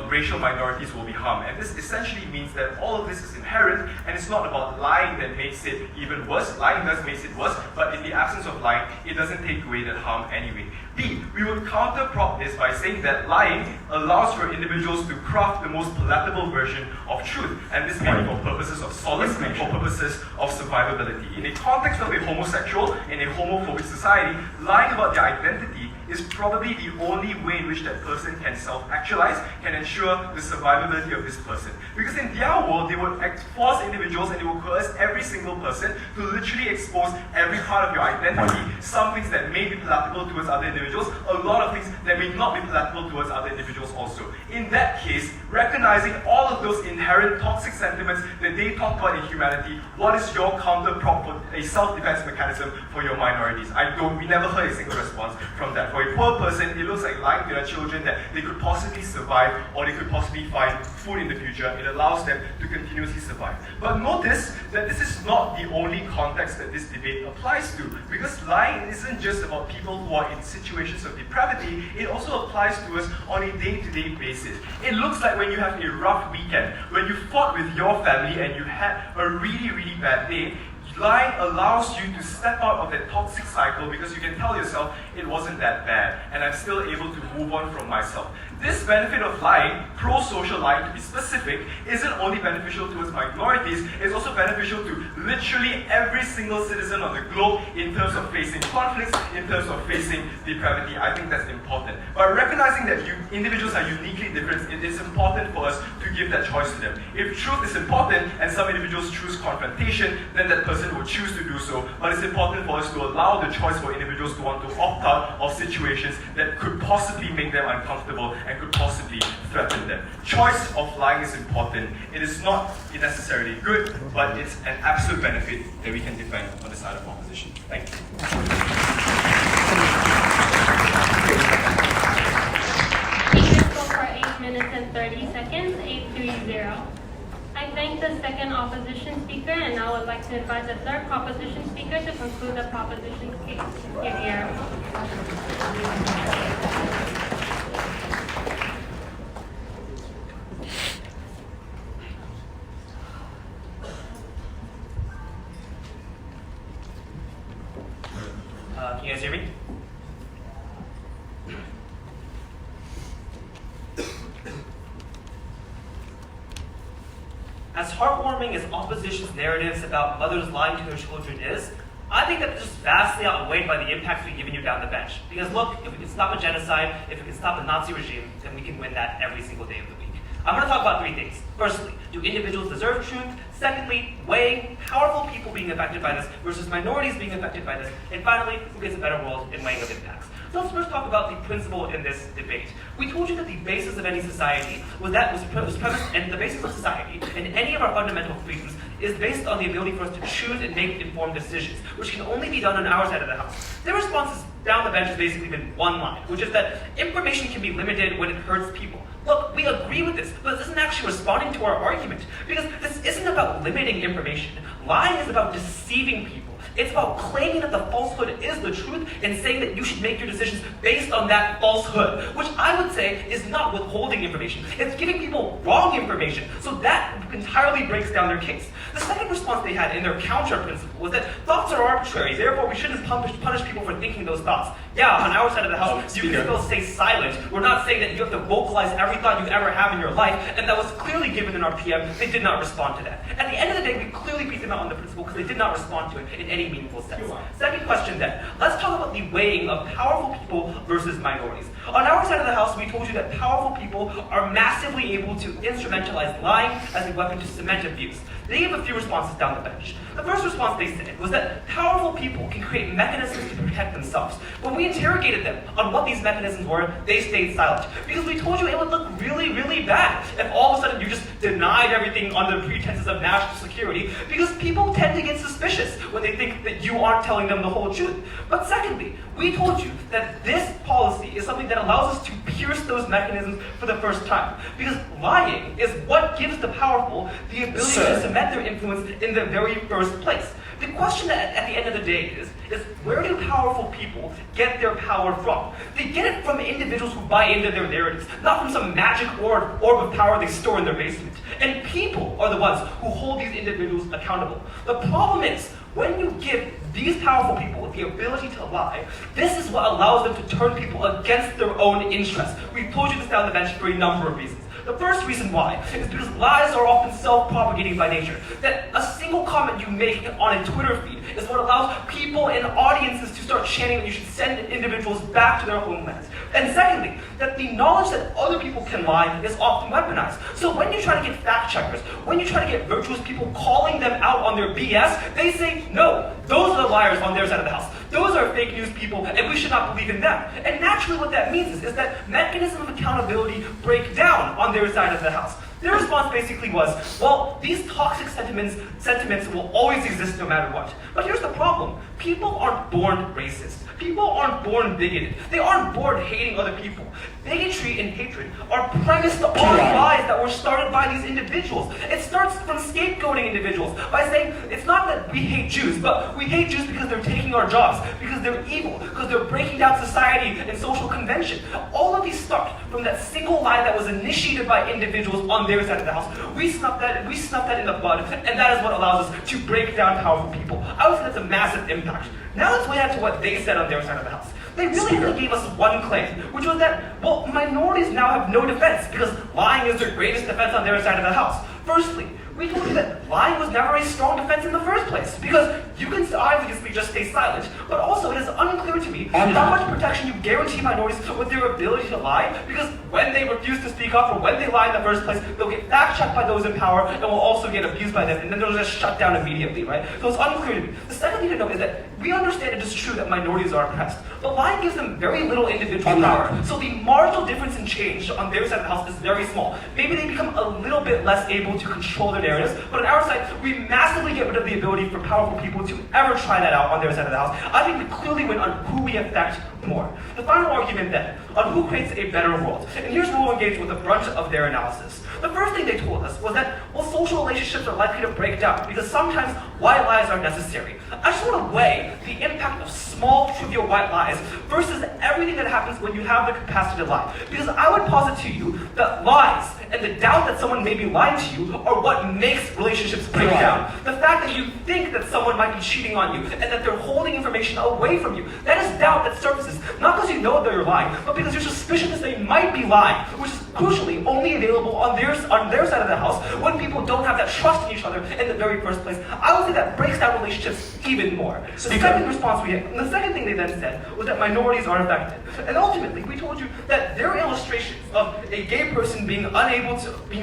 racial minorities will be harmed. And this essentially means that all of this is inherent and it's not about lying that makes it even worse. Lying does make it worse, but in the absence of lying, it doesn't take away that harm anyway. B, we would counter-prop this by saying that lying allows for individuals to craft the most palatable version of truth, and this may be for purposes of solace, for purposes of survivability. In the context of a homosexual, in a homophobic society, lying about their identity is probably the only way in which that person can self-actualize, can ensure the survivability of this person. Because in their world, they would force individuals and they will coerce every single person to literally expose every part of your identity, some things that may be palatable towards other individuals, a lot of things that may not be palatable towards other individuals also. In that case, recognizing all of those inherent toxic sentiments that they talk about in humanity, what is your counter-prop for a self-defense mechanism for your minorities? We never heard a single response from that. For a poor person, it looks like lying to their children that they could possibly survive or they could possibly find food in the future. It allows them to continuously survive. But notice that this is not the only context that this debate applies to, because lying isn't just about people who are in situations of depravity, it also applies to us on a day-to-day basis. It looks like when you have a rough weekend, when you fought with your family and you had a really, really bad day, lying allows you to step out of that toxic cycle because you can tell yourself it wasn't that bad and I'm still able to move on from myself. This benefit of lying, pro-social lying to be specific, isn't only beneficial towards minorities, it's also beneficial to literally every single citizen on the globe in terms of facing conflicts, in terms of facing depravity. I think that's important. But recognizing that individuals are uniquely different, it is important for us to give that choice to them. If truth is important and some individuals choose confrontation, then that person will choose to do so. But it's important for us to allow the choice for individuals to want to opt out of situations that could possibly make them uncomfortable and could possibly threaten them. Choice of lying is important. It is not necessarily good, but it's an absolute benefit that we can defend on the side of opposition. Thank you. Speakers go for 8 minutes and 30 seconds, 830. I thank the second opposition speaker, and I would like to invite the third proposition speaker to conclude the proposition case. Here. Can you guys hear me? As heartwarming as opposition's narratives about mothers lying to their children is, I think that it's just vastly outweighed by the impacts we've given you down the bench. Because look, if we can stop a genocide, if we can stop a Nazi regime, then we can win that every single day of the week. I'm going to talk about three things. Firstly, do individuals deserve truth? Secondly, weighing powerful people being affected by this versus minorities being affected by this. And finally, who gets a better world in weighing of impacts. So let's first talk about the principle in this debate. We told you that the basis of any society was premised, and the basis of society and any of our fundamental freedoms is based on the ability for us to choose and make informed decisions, which can only be done on our side of the house. Their responses down the bench has basically been one line, which is that information can be limited when it hurts people. Look, we agree with this, but this isn't actually responding to our argument, because this isn't about limiting information. Lying is about deceiving people. It's about claiming that the falsehood is the truth and saying that you should make your decisions based on that falsehood, which I would say is not withholding information. It's giving people wrong information, so that entirely breaks down their case. The second response they had in their counter principle was that thoughts are arbitrary, therefore we shouldn't punish people for thinking those thoughts. Yeah, on our side of the house, you can still stay silent. We're not saying that you have to vocalize every thought you ever have in your life, and that was clearly given in our PM. They did not respond to that. At the end of the day, we clearly beat them out on the principle because they did not respond to it in any meaningful sense. Second question then, let's talk about the weighing of powerful people versus minorities. On our side of the house, we told you that powerful people are massively able to instrumentalize lying as a weapon to cement abuse. They gave a few responses down the bench. The first response they said was that powerful people can create mechanisms to protect themselves. When we interrogated them on what these mechanisms were, they stayed silent. Because we told you it would look really, really bad if all of a sudden you just denied everything under the pretenses of national security, because people tend to get suspicious when they think that you aren't telling them the whole truth. But secondly, we told you that this policy is something that allows us to pierce those mechanisms for the first time. Because lying is what gives the powerful the ability to cement their influence in the very first place. The question that at the end of the day is where do powerful people get their power from? They get it from individuals who buy into their narratives, not from some magic orb of power they store in their basement. And people are the ones who hold these individuals accountable. The problem is, when you give these powerful people the ability to lie, this is what allows them to turn people against their own interests. We've told you this down the bench for a number of reasons. The first reason why is because lies are often self-propagating by nature. That a single comment you make on a Twitter feed is what allows people and audiences to start chanting that you should send individuals back to their homelands. And secondly, that the knowledge that other people can lie is often weaponized. So when you try to get fact checkers, when you try to get virtuous people calling them out on their BS, they say, no, those are the liars on their side of the house. Those are fake news people, and we should not believe in them. And naturally what that means is that mechanisms of accountability break down on their side of the house. Their response basically was, well, these toxic sentiments will always exist no matter what. But here's the problem. People aren't born racist. People aren't born bigoted. They aren't born hating other people. Bigotry and hatred are premised on lies that were started by these individuals. It starts from scapegoating individuals by saying, it's not that we hate Jews, but we hate Jews because they're taking our jobs, because they're evil, because they're breaking down society and social convention. All of these start from that single lie that was initiated by individuals on their side of the house. We snuff that in the bud, and that is what allows us to break down powerful people. I would say that's a massive impact. Now let's weigh out to what they said on their side of the house. They really only gave us one claim, which was that, well, minorities now have no defense because lying is their greatest defense on their side of the house. Firstly, we told you that lying was never a strong defense in the first place, because you can obviously just stay silent, but also it is unclear to me how much protection you guarantee minorities with their ability to lie, because when they refuse to speak up or when they lie in the first place, they'll get fact-checked by those in power and will also get abused by them, and then they'll just shut down immediately, right? So it's unclear to me. The second thing to know is that we understand it is true that minorities are oppressed, but lying gives them very little individual power. So the marginal difference in change on their side of the house is very small. Maybe they become a little bit less able to control their narratives, but on our side, we massively get rid of the ability for powerful people to ever try that out on their side of the house. I think we clearly win on who we affect more. The final argument then, on who creates a better world. And here's where we'll engage with the brunt of their analysis. The first thing they told us was that, well, social relationships are likely to break down because sometimes white lies are necessary. I just want to weigh the impact of small, trivial white lies versus everything that happens when you have the capacity to lie. Because I would posit to you that lies and the doubt that someone may be lying to you are what makes relationships break down. The fact that you think that someone might be cheating on you and that they're holding information away from you, that is doubt that surfaces, not because you know they're lying, but because you're suspicious that they might be lying, which is crucially only available on their side of the house when people don't have that trust in each other in the very first place. I would say that breaks down relationships even more. The second response we had, and the second thing they then said was that minorities are affected. And ultimately, we told you that their illustrations of a gay person being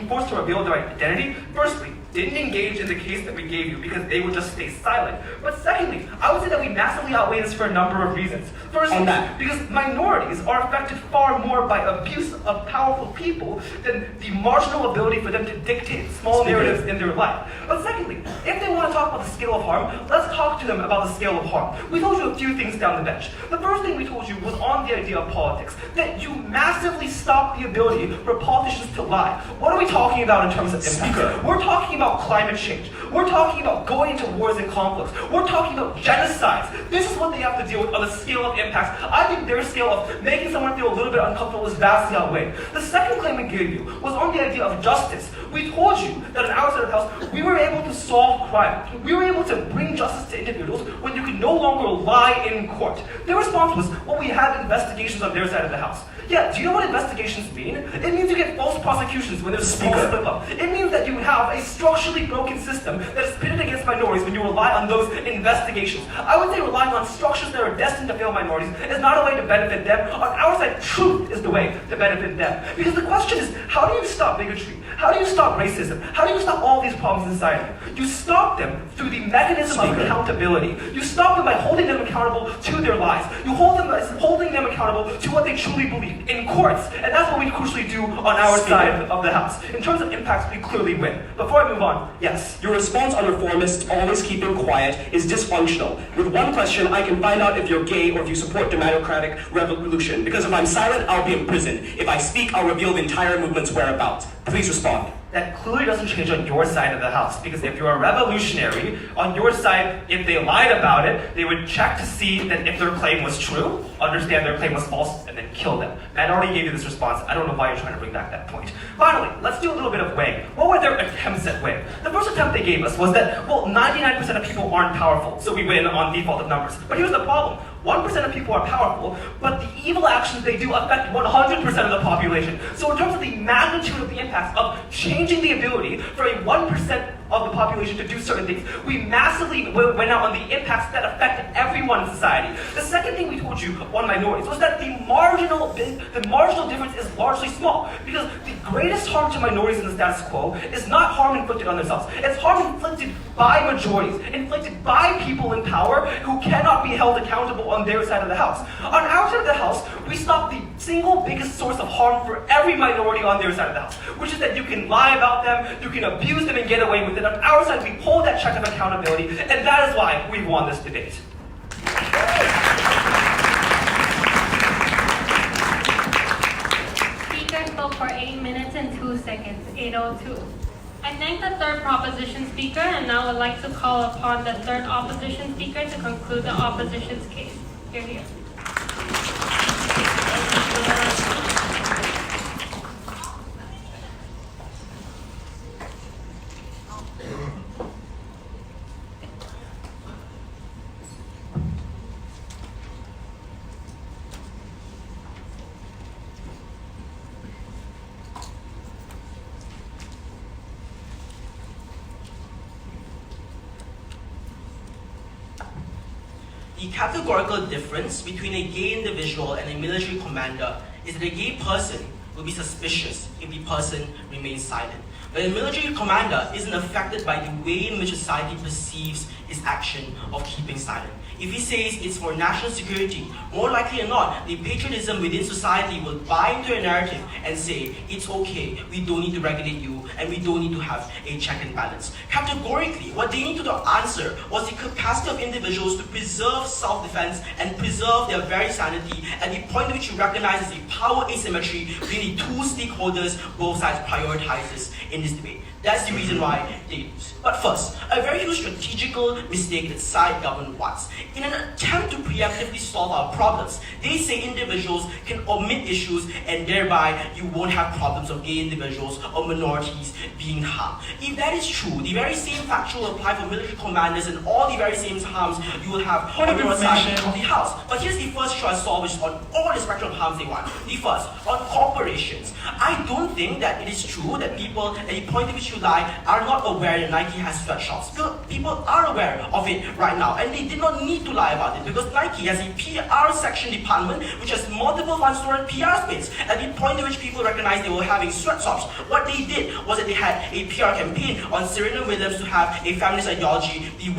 forced to reveal their identity, firstly, didn't engage in the case that we gave you because they would just stay silent. But secondly, I would say that we massively outweigh this for a number of reasons. Firstly, because minorities are affected far more by abuse of powerful people than the marginal ability for them to dictate small narratives in their life. But secondly, if they want to talk about the scale of harm, let's talk to them about the scale of harm. We told you a few things down the bench. The first thing we told you was on the idea of politics, that you massively stop the ability for politicians to lie. What are we talking about in terms of impact? We're talking about climate change. We're talking about going into wars and conflicts. We're talking about genocides. This is what they have to deal with on the scale of impacts. I think their scale of making someone feel a little bit uncomfortable is vastly outweighed. The second claim we gave you was on the idea of justice. We told you that on our side of the house, we were able to solve crime. We were able to bring justice to individuals when you could no longer lie in court. Their response was, well, we have investigations on their side of the house. Yeah, do you know what investigations mean? It means you get false prosecutions when there's a false slip-up. It means that you have a structurally broken system that is pitted against minorities when you rely on those investigations. I would say relying on structures that are destined to fail minorities is not a way to benefit them. On our side, truth is the way to benefit them. Because the question is, how do you stop bigotry? How do you stop racism? How do you stop all these problems in society? You stop them through the mechanism of accountability. You stop them by holding them accountable to their lies. You hold them by holding them accountable to what they truly believe in courts. And that's what we crucially do on our side of the house. In terms of impacts, we clearly win. Before I move on, yes? Your response on reformists always keeping quiet is dysfunctional. With one question, I can find out if you're gay or if you support democratic revolution. Because if I'm silent, I'll be in prison. If I speak, I'll reveal the entire movement's whereabouts. Please respond. That clearly doesn't change on your side of the house. Because if you're a revolutionary, on your side, if they lied about it, they would check to see that if their claim was true, understand their claim was false, and then kill them. Matt already gave you this response. I don't know why you're trying to bring back that point. Finally, let's do a little bit of weighing. What were their attempts at weighing? The first attempt they gave us was that, well, 99% of people aren't powerful, so we win on default of numbers. But here's the problem. 1% of people are powerful, but the evil actions they do affect 100% of the population. So in terms of the magnitude of the impacts of changing the ability for a 1% of the population to do certain things, we massively went out on the impacts that affect everyone in society. The second thing we told you on minorities was that the marginal difference is largely small, because the greatest harm to minorities in the status quo is not harm inflicted on themselves. It's harm inflicted by majorities, inflicted by people in power who cannot be held accountable on their side of the house. On our side of the house, we stop the single biggest source of harm for every minority on their side of the house, which is that you can lie about them, you can abuse them and get away with it. On our side, we hold that check of accountability, and that is why we've won this debate. Speaker spoke for 8 minutes and 2 seconds, 8:02. I thank the third proposition speaker, and now would like to call upon the third opposition speaker to conclude the opposition's case. Here. The categorical difference between a gay individual and a military commander is that a gay person will be suspicious if the person remains silent. But a military commander isn't affected by the way in which society perceives his action of keeping silent. if he says it's for national security, more likely or not, the patriotism within society will buy into a narrative and say, it's okay, we don't need to regulate you, and we don't need to have a check and balance. Categorically, what they needed to answer was the capacity of individuals to preserve self-defense and preserve their very sanity at the point at which you recognize the power asymmetry between the two stakeholders both sides prioritizes in this debate. That's the reason why they lose. But first, a very huge strategical mistake that side government wants. In an attempt to preemptively solve our problems, they say individuals can omit issues and thereby you won't have problems of gay individuals or minorities being harmed. If that is true, the very same factor will apply for military commanders and all the very same harms you will have on your side of the house. But here's the first choice solve, which is on all the spectrum of harms they want. The first, on corporations. I don't think that it is true that people at the point at which you lie are not aware that Nike has sweatshops. People are aware of it right now, and they did not need to lie about it because Nike has a PR section department which has multiple fun-stored PR space. At the point at which people recognized they were having sweatshops, what they did was that they had a PR campaign on Serena Williams to have a feminist ideology. The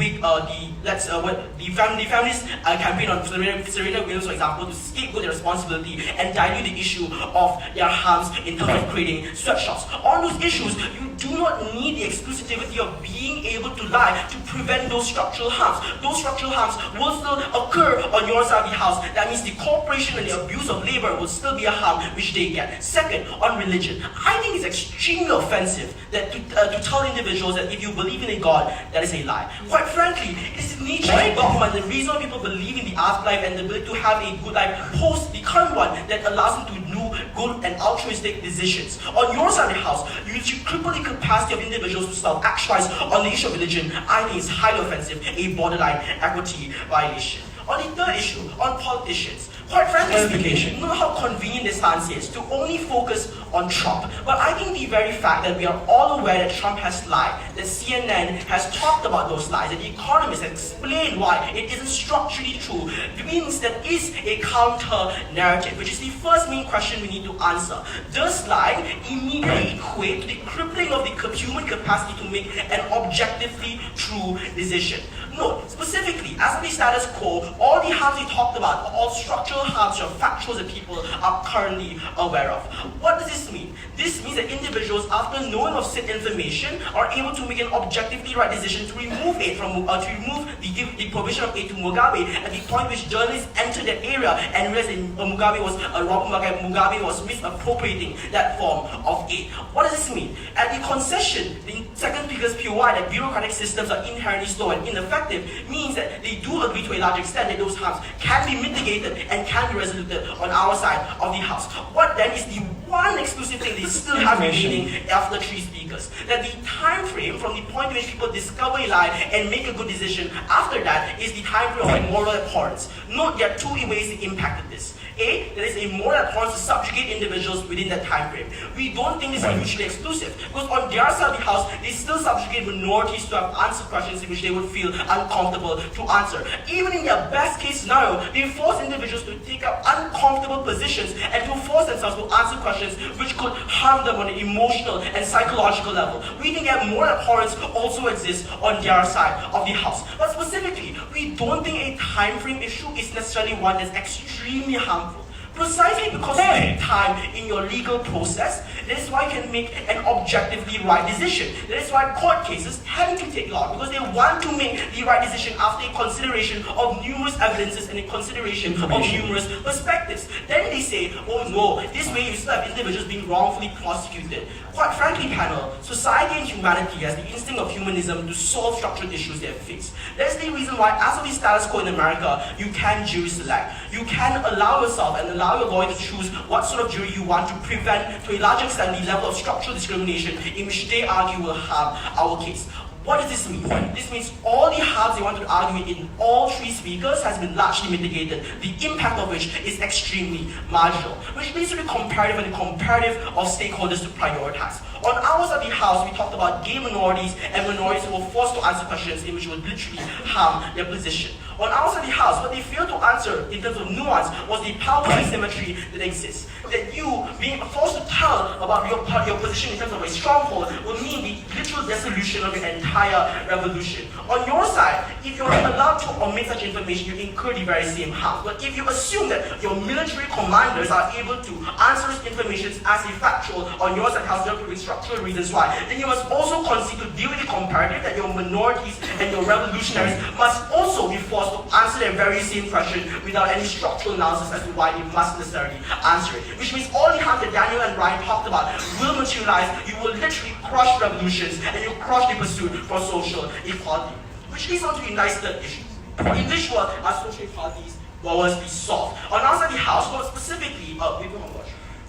feminist campaign on Serena Williams, for example, to scapegoat their responsibility and dilute the issue of their harms in terms of creating sweatshops. On those issues, you do not need the exclusivity of being able to lie to prevent those structural harms. Those structural harms will still occur on your side of the house. That means the corporation and the abuse of labor will still be a harm which they get. Second, on religion. I think it's extremely offensive that to tell individuals that if you believe in a God, that is a lie. Quite frankly, it is the nature of government, the reason why people believe in the afterlife and the ability to have a good life post the current one that allows them to do good and altruistic decisions. On your side of the house, you cripple the capacity of individuals to self-actualize on the issue of religion. I think it's highly offensive, a borderline equity violation. On the third issue, on politicians, quite frankly speaking, you know how convenient this stance is to only focus on Trump. But I think the very fact that we are all aware that Trump has lied, that CNN has talked about those lies, that The Economist has explained why it isn't structurally true, means there is a counter-narrative, which is the first main question we need to answer. Does lying immediately equate to the crippling of the human capacity to make an objectively true decision? No, specifically, as of the status quo, all the harms we talked about are all structural harms or factuals that people are currently aware of. What does this mean? This means that individuals, after knowing of said information, are able to make an objectively right decision to remove aid from the provision of aid to Mugabe at the point which journalists entered that area and realized that Robert Mugabe was misappropriating that form of aid. What does this mean? At the concession, the second biggest POI, that bureaucratic systems are inherently slow and ineffective, means that they do agree to a large extent that those harms can be mitigated and can be resoluted on our side of the house. What then is the one exclusive thing they still have remaining after three speakers? That the time frame from the point in which people discover a lie and make a good decision after that is the time frame of moral abhorrence. Note there are two ways they impacted this. A, there is a moral abhorrence to subjugate individuals within that time frame. We don't think this is mutually exclusive because on their side of the house, they still subjugate minorities to have answer questions in which they would feel uncomfortable to answer. Even in their best case scenario, they force individuals to take up uncomfortable positions and to force themselves to answer questions which could harm them on an emotional and psychological level. We think that moral abhorrence also exists on their side of the house. But specifically, we don't think a time frame issue is necessarily one that's extremely harmful. Precisely because you take time in your legal process, that is why you can make an objectively right decision. That is why court cases tend to take long, because they want to make the right decision after a consideration of numerous evidences and a consideration of numerous perspectives. Then they say, oh no, this way you still have individuals being wrongfully prosecuted. Quite frankly, panel, society and humanity has the instinct of humanism to solve structural issues they face. That's the reason why, as of the status quo in America, you can jury select. You can allow yourself and allow your lawyer to choose what sort of jury you want to prevent, to a large extent, the level of structural discrimination in which they argue will harm our case. What does this mean? This means all the harms they want to argue in all three speakers has been largely mitigated, the impact of which is extremely marginal, which leads to the comparative and the comparative of stakeholders to prioritize. On ours at the House, we talked about gay minorities and minorities who were forced to answer questions in which would literally harm their position. On ours at the House, what they failed to answer in terms of nuance was the power asymmetry that exists. That you being forced to tell about your position in terms of a stronghold will mean the literal dissolution of your entire revolution. On your side, if you're allowed to omit such information, you incur the very same harm. But if you assume that your military commanders are able to answer this information as a factual on your side, House, there could be structural reasons why, then you must also concede to deal with the comparative that your minorities and your revolutionaries must also be forced to answer their very same question without any structural analysis as to why they must necessarily answer it. Which means all the harm that Daniel and Ryan talked about will materialize. You will literally crush revolutions and you crush the pursuit for social equality. Which leads on to the nice third issue. In which world are social equalities will be solved? On our side, the House, but specifically,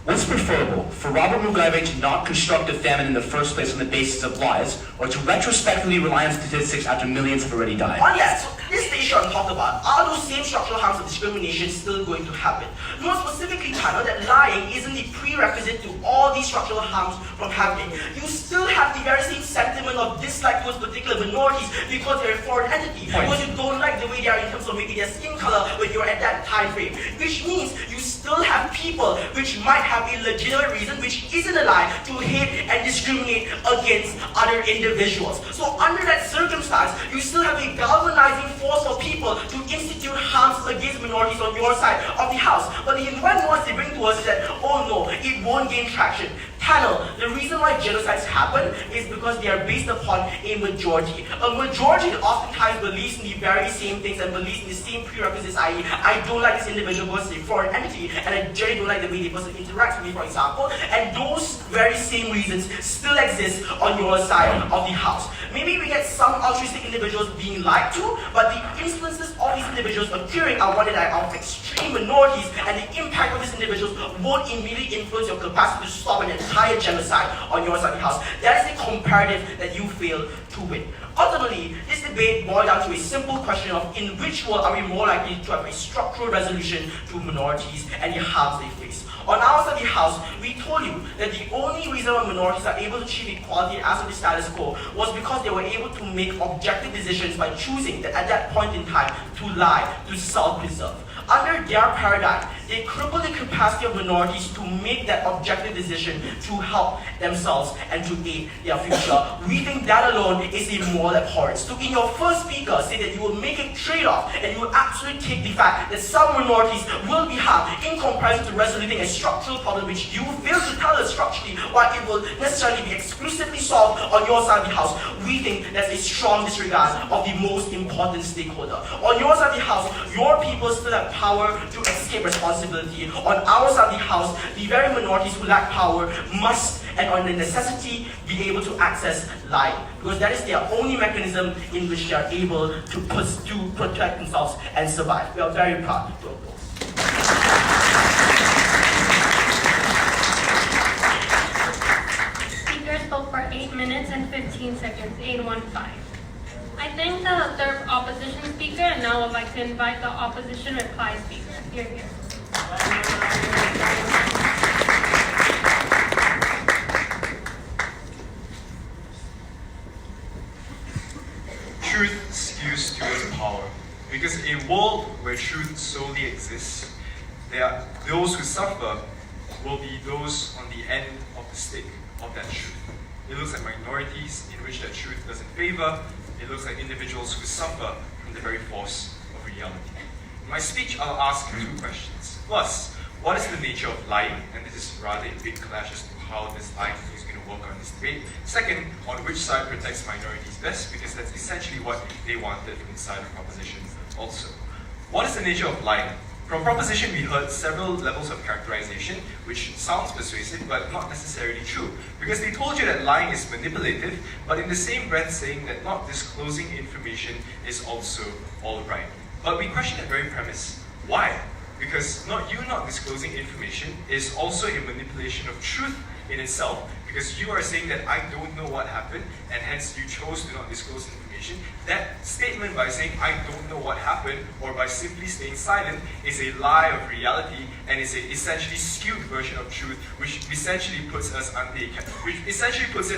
what's preferable, for Robert Mugabe to not construct a famine in the first place on the basis of lies, or to retrospectively rely on statistics after millions have already died? Yes, so this is the issue I'm talking about. Are those same structural harms of discrimination still going to happen? More specifically, China, that lying isn't the prerequisite to all these structural harms from happening. You still have the very same sentiment of dislike towards particular minorities because they're a foreign entity, because you don't like the way they are in terms of maybe their skin color when you're at that time frame. Which means you still have people which might have a legitimate reason, which isn't a lie, to hate and discriminate against other individuals. So under that circumstance, you still have a galvanizing force of people to institute harms against minorities on your side of the House. But the one nuance they bring to us is that, oh no, it won't gain traction. Panel, the reason why genocides happen is because they are based upon a majority. A majority oftentimes believes in the very same things and believes in the same prerequisites, i.e., I don't like this individual because they're a foreign entity, and I generally don't like the way the person interacts with me, for example, and those very same reasons still exist on your side of the House. Maybe we get some altruistic individuals being lied to, but the instances of these individuals appearing are one that are of extreme minorities, and the impact of these individuals won't immediately influence your capacity to stop an entire genocide on your side of the House. That is the comparative that you fail to win. Ultimately, this debate boils down to a simple question of in which world are we more likely to have a structural resolution to minorities and the harms they face. On our side of the House, we told you that the only reason why minorities are able to achieve equality as of the status quo was because they were able to make objective decisions by choosing that at that point in time to lie, to self-preserve. Under their paradigm, they cripple the capacity of minorities to make that objective decision to help themselves and to aid their future. We think that alone is a moral abhorrence. So in your first speaker, say that you will make a trade-off and you will absolutely take the fact that some minorities will be harmed in comparison to resoluting a structural problem which you fail to tell us structurally why it will necessarily be exclusively solved on your side of the House. We think that's a strong disregard of the most important stakeholder. On your side of the House, your people still have power to escape responsibility. On our side of the House, the very minorities who lack power must, and on the necessity, be able to access lying. Because that is their only mechanism in which they are able to protect themselves and survive. We are very proud to oppose. Speaker spoke for 8 minutes and 15 seconds, 815. I thank the third opposition speaker, and now I'd like to invite the opposition reply speaker. Here, here. Truth skews towards power. Because a world where truth solely exists, there are those who suffer will be those on the end of the stick of that truth. It looks like minorities in which that truth doesn't favor. It looks like individuals who suffer from the very force of reality. In my speech, I'll ask two questions. First, what is the nature of lying? And this is rather a big clash as to how this lying is going to work on this debate. Second, on which side protects minorities best, because that's essentially what they wanted from the side of proposition also. What is the nature of lying? From proposition, we heard several levels of characterization, which sounds persuasive, but not necessarily true. Because they told you that lying is manipulative, but in the same breath saying that not disclosing information is also all right. But we question that very premise. Why? Because not disclosing information is also a manipulation of truth in itself, because you are saying that I don't know what happened, and hence you chose to not disclose information. information, that statement by saying, I don't know what happened, or by simply staying silent, is a lie of reality, and is a essentially skewed version of truth, which essentially puts it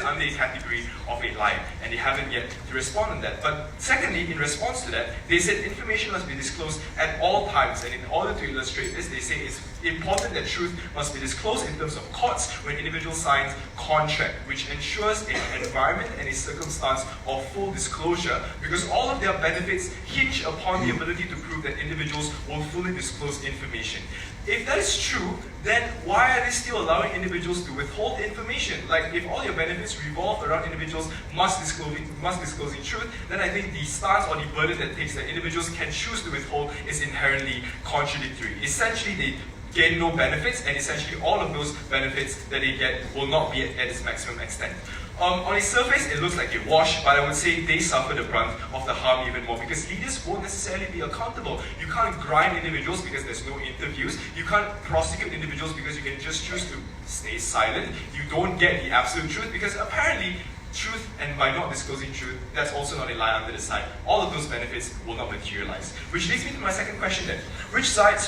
under a category of a lie, and they haven't yet to respond on that. But secondly, in response to that, they said information must be disclosed at all times, and in order to illustrate this, they say it's important that truth must be disclosed in terms of courts when individual signs contract, which ensures an environment and a circumstance of full disclosure, because all of their benefits hinge upon the ability to prove that individuals will fully disclose information. If that is true, then why are they still allowing individuals to withhold information? Like, if all your benefits revolve around individuals must disclosing truth, then I think the stance or the burden that takes that individuals can choose to withhold is inherently contradictory. Essentially, they gain no benefits, and essentially all of those benefits that they get will not be at its maximum extent. On its surface, it looks like a wash, but I would say they suffer the brunt of the harm even more, because leaders won't necessarily be accountable. You can't grind individuals because there's no interviews. You can't prosecute individuals because you can just choose to stay silent. You don't get the absolute truth, because apparently truth, and by not disclosing truth, that's also not a lie under the side. All of those benefits will not materialize. Which leads me to my second question then. Which side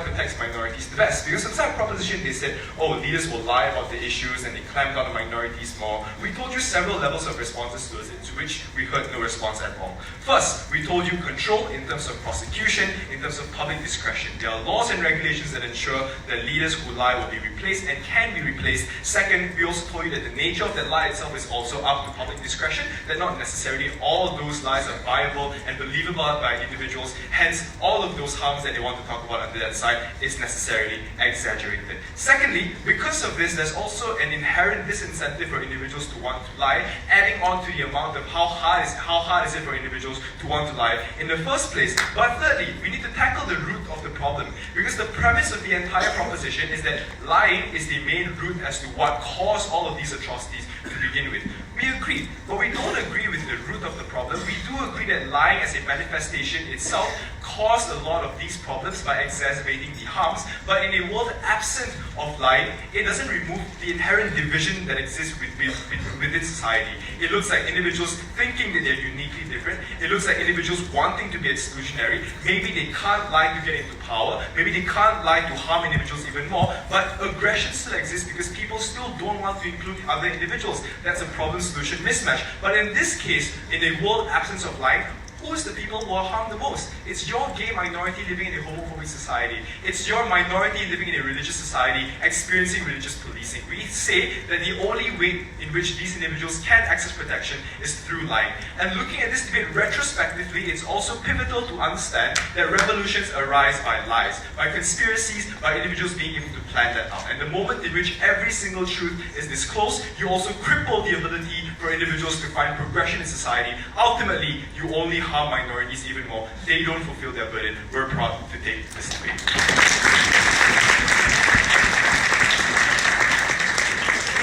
protects minorities the best? Because on the side proposition, they said, oh, leaders will lie about the issues and they clamp down on minorities more. We told you several levels of responses to it, to which we heard no response at all. First, we told you control in terms of prosecution, in terms of public discretion. There are laws and regulations that ensure that leaders who lie will be replaced and can be replaced. Second, we also told you that the nature of that lie itself is also up to public discretion, that not necessarily all of those lies are viable and believable by individuals, hence all of those harms that they want to talk about under that side is necessarily exaggerated. Secondly, because of this, there's also an inherent disincentive for individuals to want to lie, adding on to the amount of how hard is it for individuals to want to lie in the first place. But thirdly, we need to tackle the root of the problem, because the premise of the entire proposition is that lying is the main root as to what caused all of these atrocities to begin with. We agree, but we don't agree with the root of the problem. We do agree that lying as a manifestation itself caused a lot of these problems by exacerbating the harms, but in a world absent of lying, it doesn't remove the inherent division that exists within society. It looks like individuals thinking that they're uniquely different. It looks like individuals wanting to be exclusionary. Maybe they can't lie to get into power. Maybe they can't lie to harm individuals even more, but aggression still exists because people still don't want to include other individuals. That's a problem-solution mismatch. But in this case, in a world absence of lying, who's the people who are harmed the most? It's your gay minority living in a homophobic society. It's your minority living in a religious society experiencing religious policing. We say that the only way in which these individuals can access protection is through lying. And looking at this debate retrospectively, it's also pivotal to understand that revolutions arise by lies, by conspiracies, by individuals being able to plan that out. And the moment in which every single truth is disclosed, you also cripple the ability for individuals to find progression in society. Ultimately, you only harm minorities even more. They don't fulfill their burden. We're proud to take this debate. The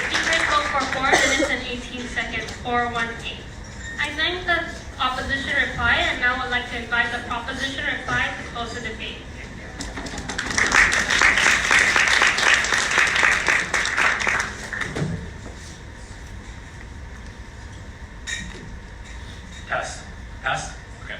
speaker spoke for 4 minutes and 18 seconds, 418. I thank the opposition reply, and now would like to invite the proposition reply to close the debate. Test? Okay.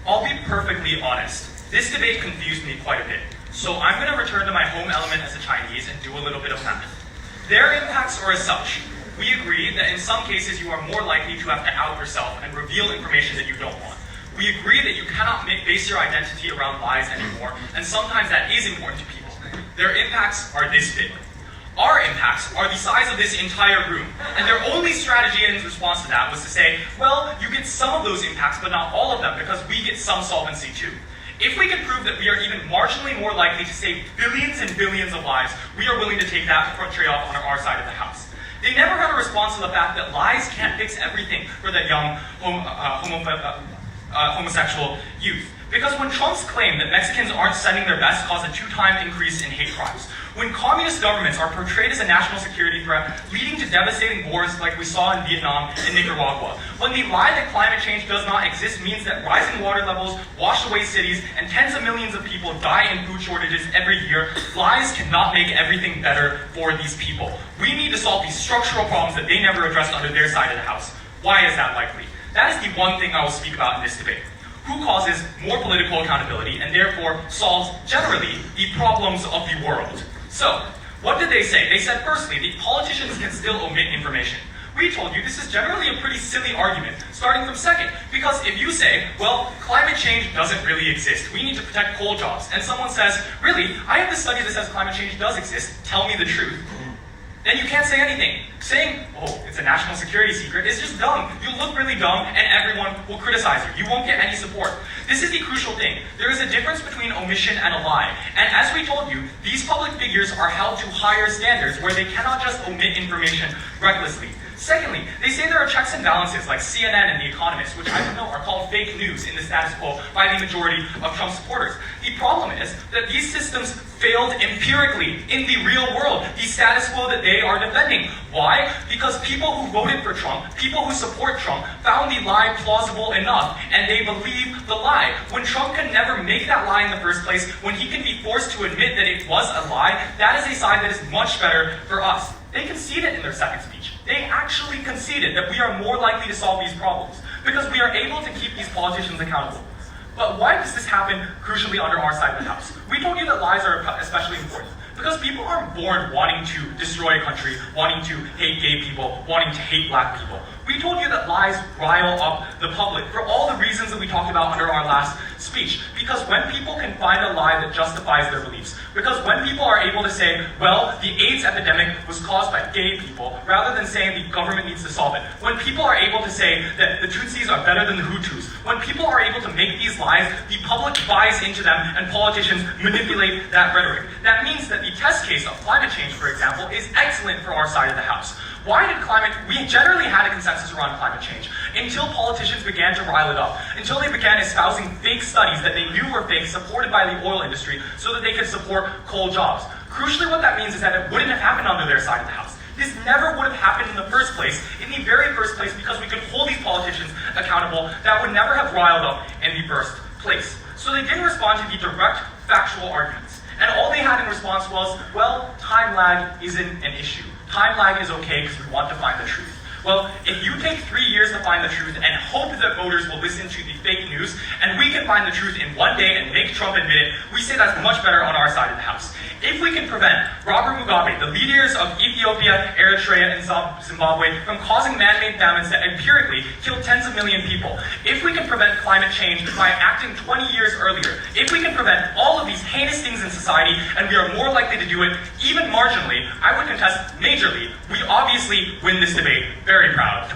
I'll be perfectly honest. This debate confused me quite a bit. So I'm going to return to my home element as a Chinese and do a little bit of math. Their impacts are as such. We agree that in some cases you are more likely to have to out yourself and reveal information that you don't want. We agree that you cannot base your identity around lies anymore, and sometimes that is important to people. Their impacts are this big. Our impacts are the size of this entire room, and their only strategy in response to that was to say, well, you get some of those impacts, but not all of them, because we get some solvency too. If we can prove that we are even marginally more likely to save billions and billions of lives, we are willing to take that trade-off on our side of the house. They never had a response to the fact that lies can't fix everything for that young homosexual youth. Because when Trump's claim that Mexicans aren't sending their best caused a 2-time increase in hate crimes, when communist governments are portrayed as a national security threat, leading to devastating wars like we saw in Vietnam and Nicaragua, when the lie that climate change does not exist means that rising water levels wash away cities and tens of millions of people die in food shortages every year, lies cannot make everything better for these people. We need to solve these structural problems that they never addressed under their side of the house. Why is that likely? That is the one thing I will speak about in this debate. Who causes more political accountability and therefore solves, generally, the problems of the world? So, what did they say? They said, firstly, the politicians can still omit information. We told you this is generally a pretty silly argument, starting from second, because if you say, well, climate change doesn't really exist, we need to protect coal jobs, and someone says, really, I have this study that says climate change does exist, tell me the truth, then you can't say anything. Saying, oh, it's a national security secret is just dumb. You'll look really dumb and everyone will criticize you. You won't get any support. This is the crucial thing. There is a difference between omission and a lie. And as we told you, these public figures are held to higher standards where they cannot just omit information recklessly. Secondly, they say there are checks and balances like CNN and The Economist, which I know are called fake news in the status quo by the majority of Trump supporters. The problem is that these systems failed empirically in the real world, the status quo that they are defending. Why? Because people who voted for Trump, people who support Trump, found the lie plausible enough, and they believe the lie. When Trump can never make that lie in the first place, when he can be forced to admit that it was a lie, that is a sign that is much better for us. They conceded in their second speech. They actually conceded that we are more likely to solve these problems because we are able to keep these politicians accountable. But why does this happen crucially under our side of the house? We told you that lies are especially important because people aren't born wanting to destroy a country, wanting to hate gay people, wanting to hate black people. We told you that lies rile up the public for all the reasons that we talked about under our last speech. Because when people can find a lie that justifies their beliefs, because when people are able to say, well, the AIDS epidemic was caused by gay people, rather than saying the government needs to solve it, when people are able to say that the Tutsis are better than the Hutus, when people are able to make these lies, the public buys into them and politicians manipulate that rhetoric. That means that the test case of climate change, for example, is excellent for our side of the house. Why did we generally had a consensus around climate change until politicians began to rile it up, until they began espousing fake studies that they knew were fake, supported by the oil industry, so that they could support coal jobs. Crucially, what that means is that it wouldn't have happened under their side of the house. This never would have happened in the first place, in the very first place, because we could hold these politicians accountable. That would never have riled up in the first place. So they didn't respond to the direct, factual arguments. And all they had in response was, well, time lag isn't an issue. Time lag is okay because we want to find the truth. Well, if you take 3 years to find the truth and hope that voters will listen to the fake news, and we can find the truth in 1 day and make Trump admit it, we say that's much better on our side of the house. If we can prevent Robert Mugabe, the leaders of Ethiopia, Eritrea, and Zimbabwe from causing man-made famines that empirically killed tens of million people, if we can prevent climate change by acting 20 years earlier, if we can prevent all of these heinous things in society, and we are more likely to do it even marginally, I would contest majorly, we obviously win this debate. Very proud to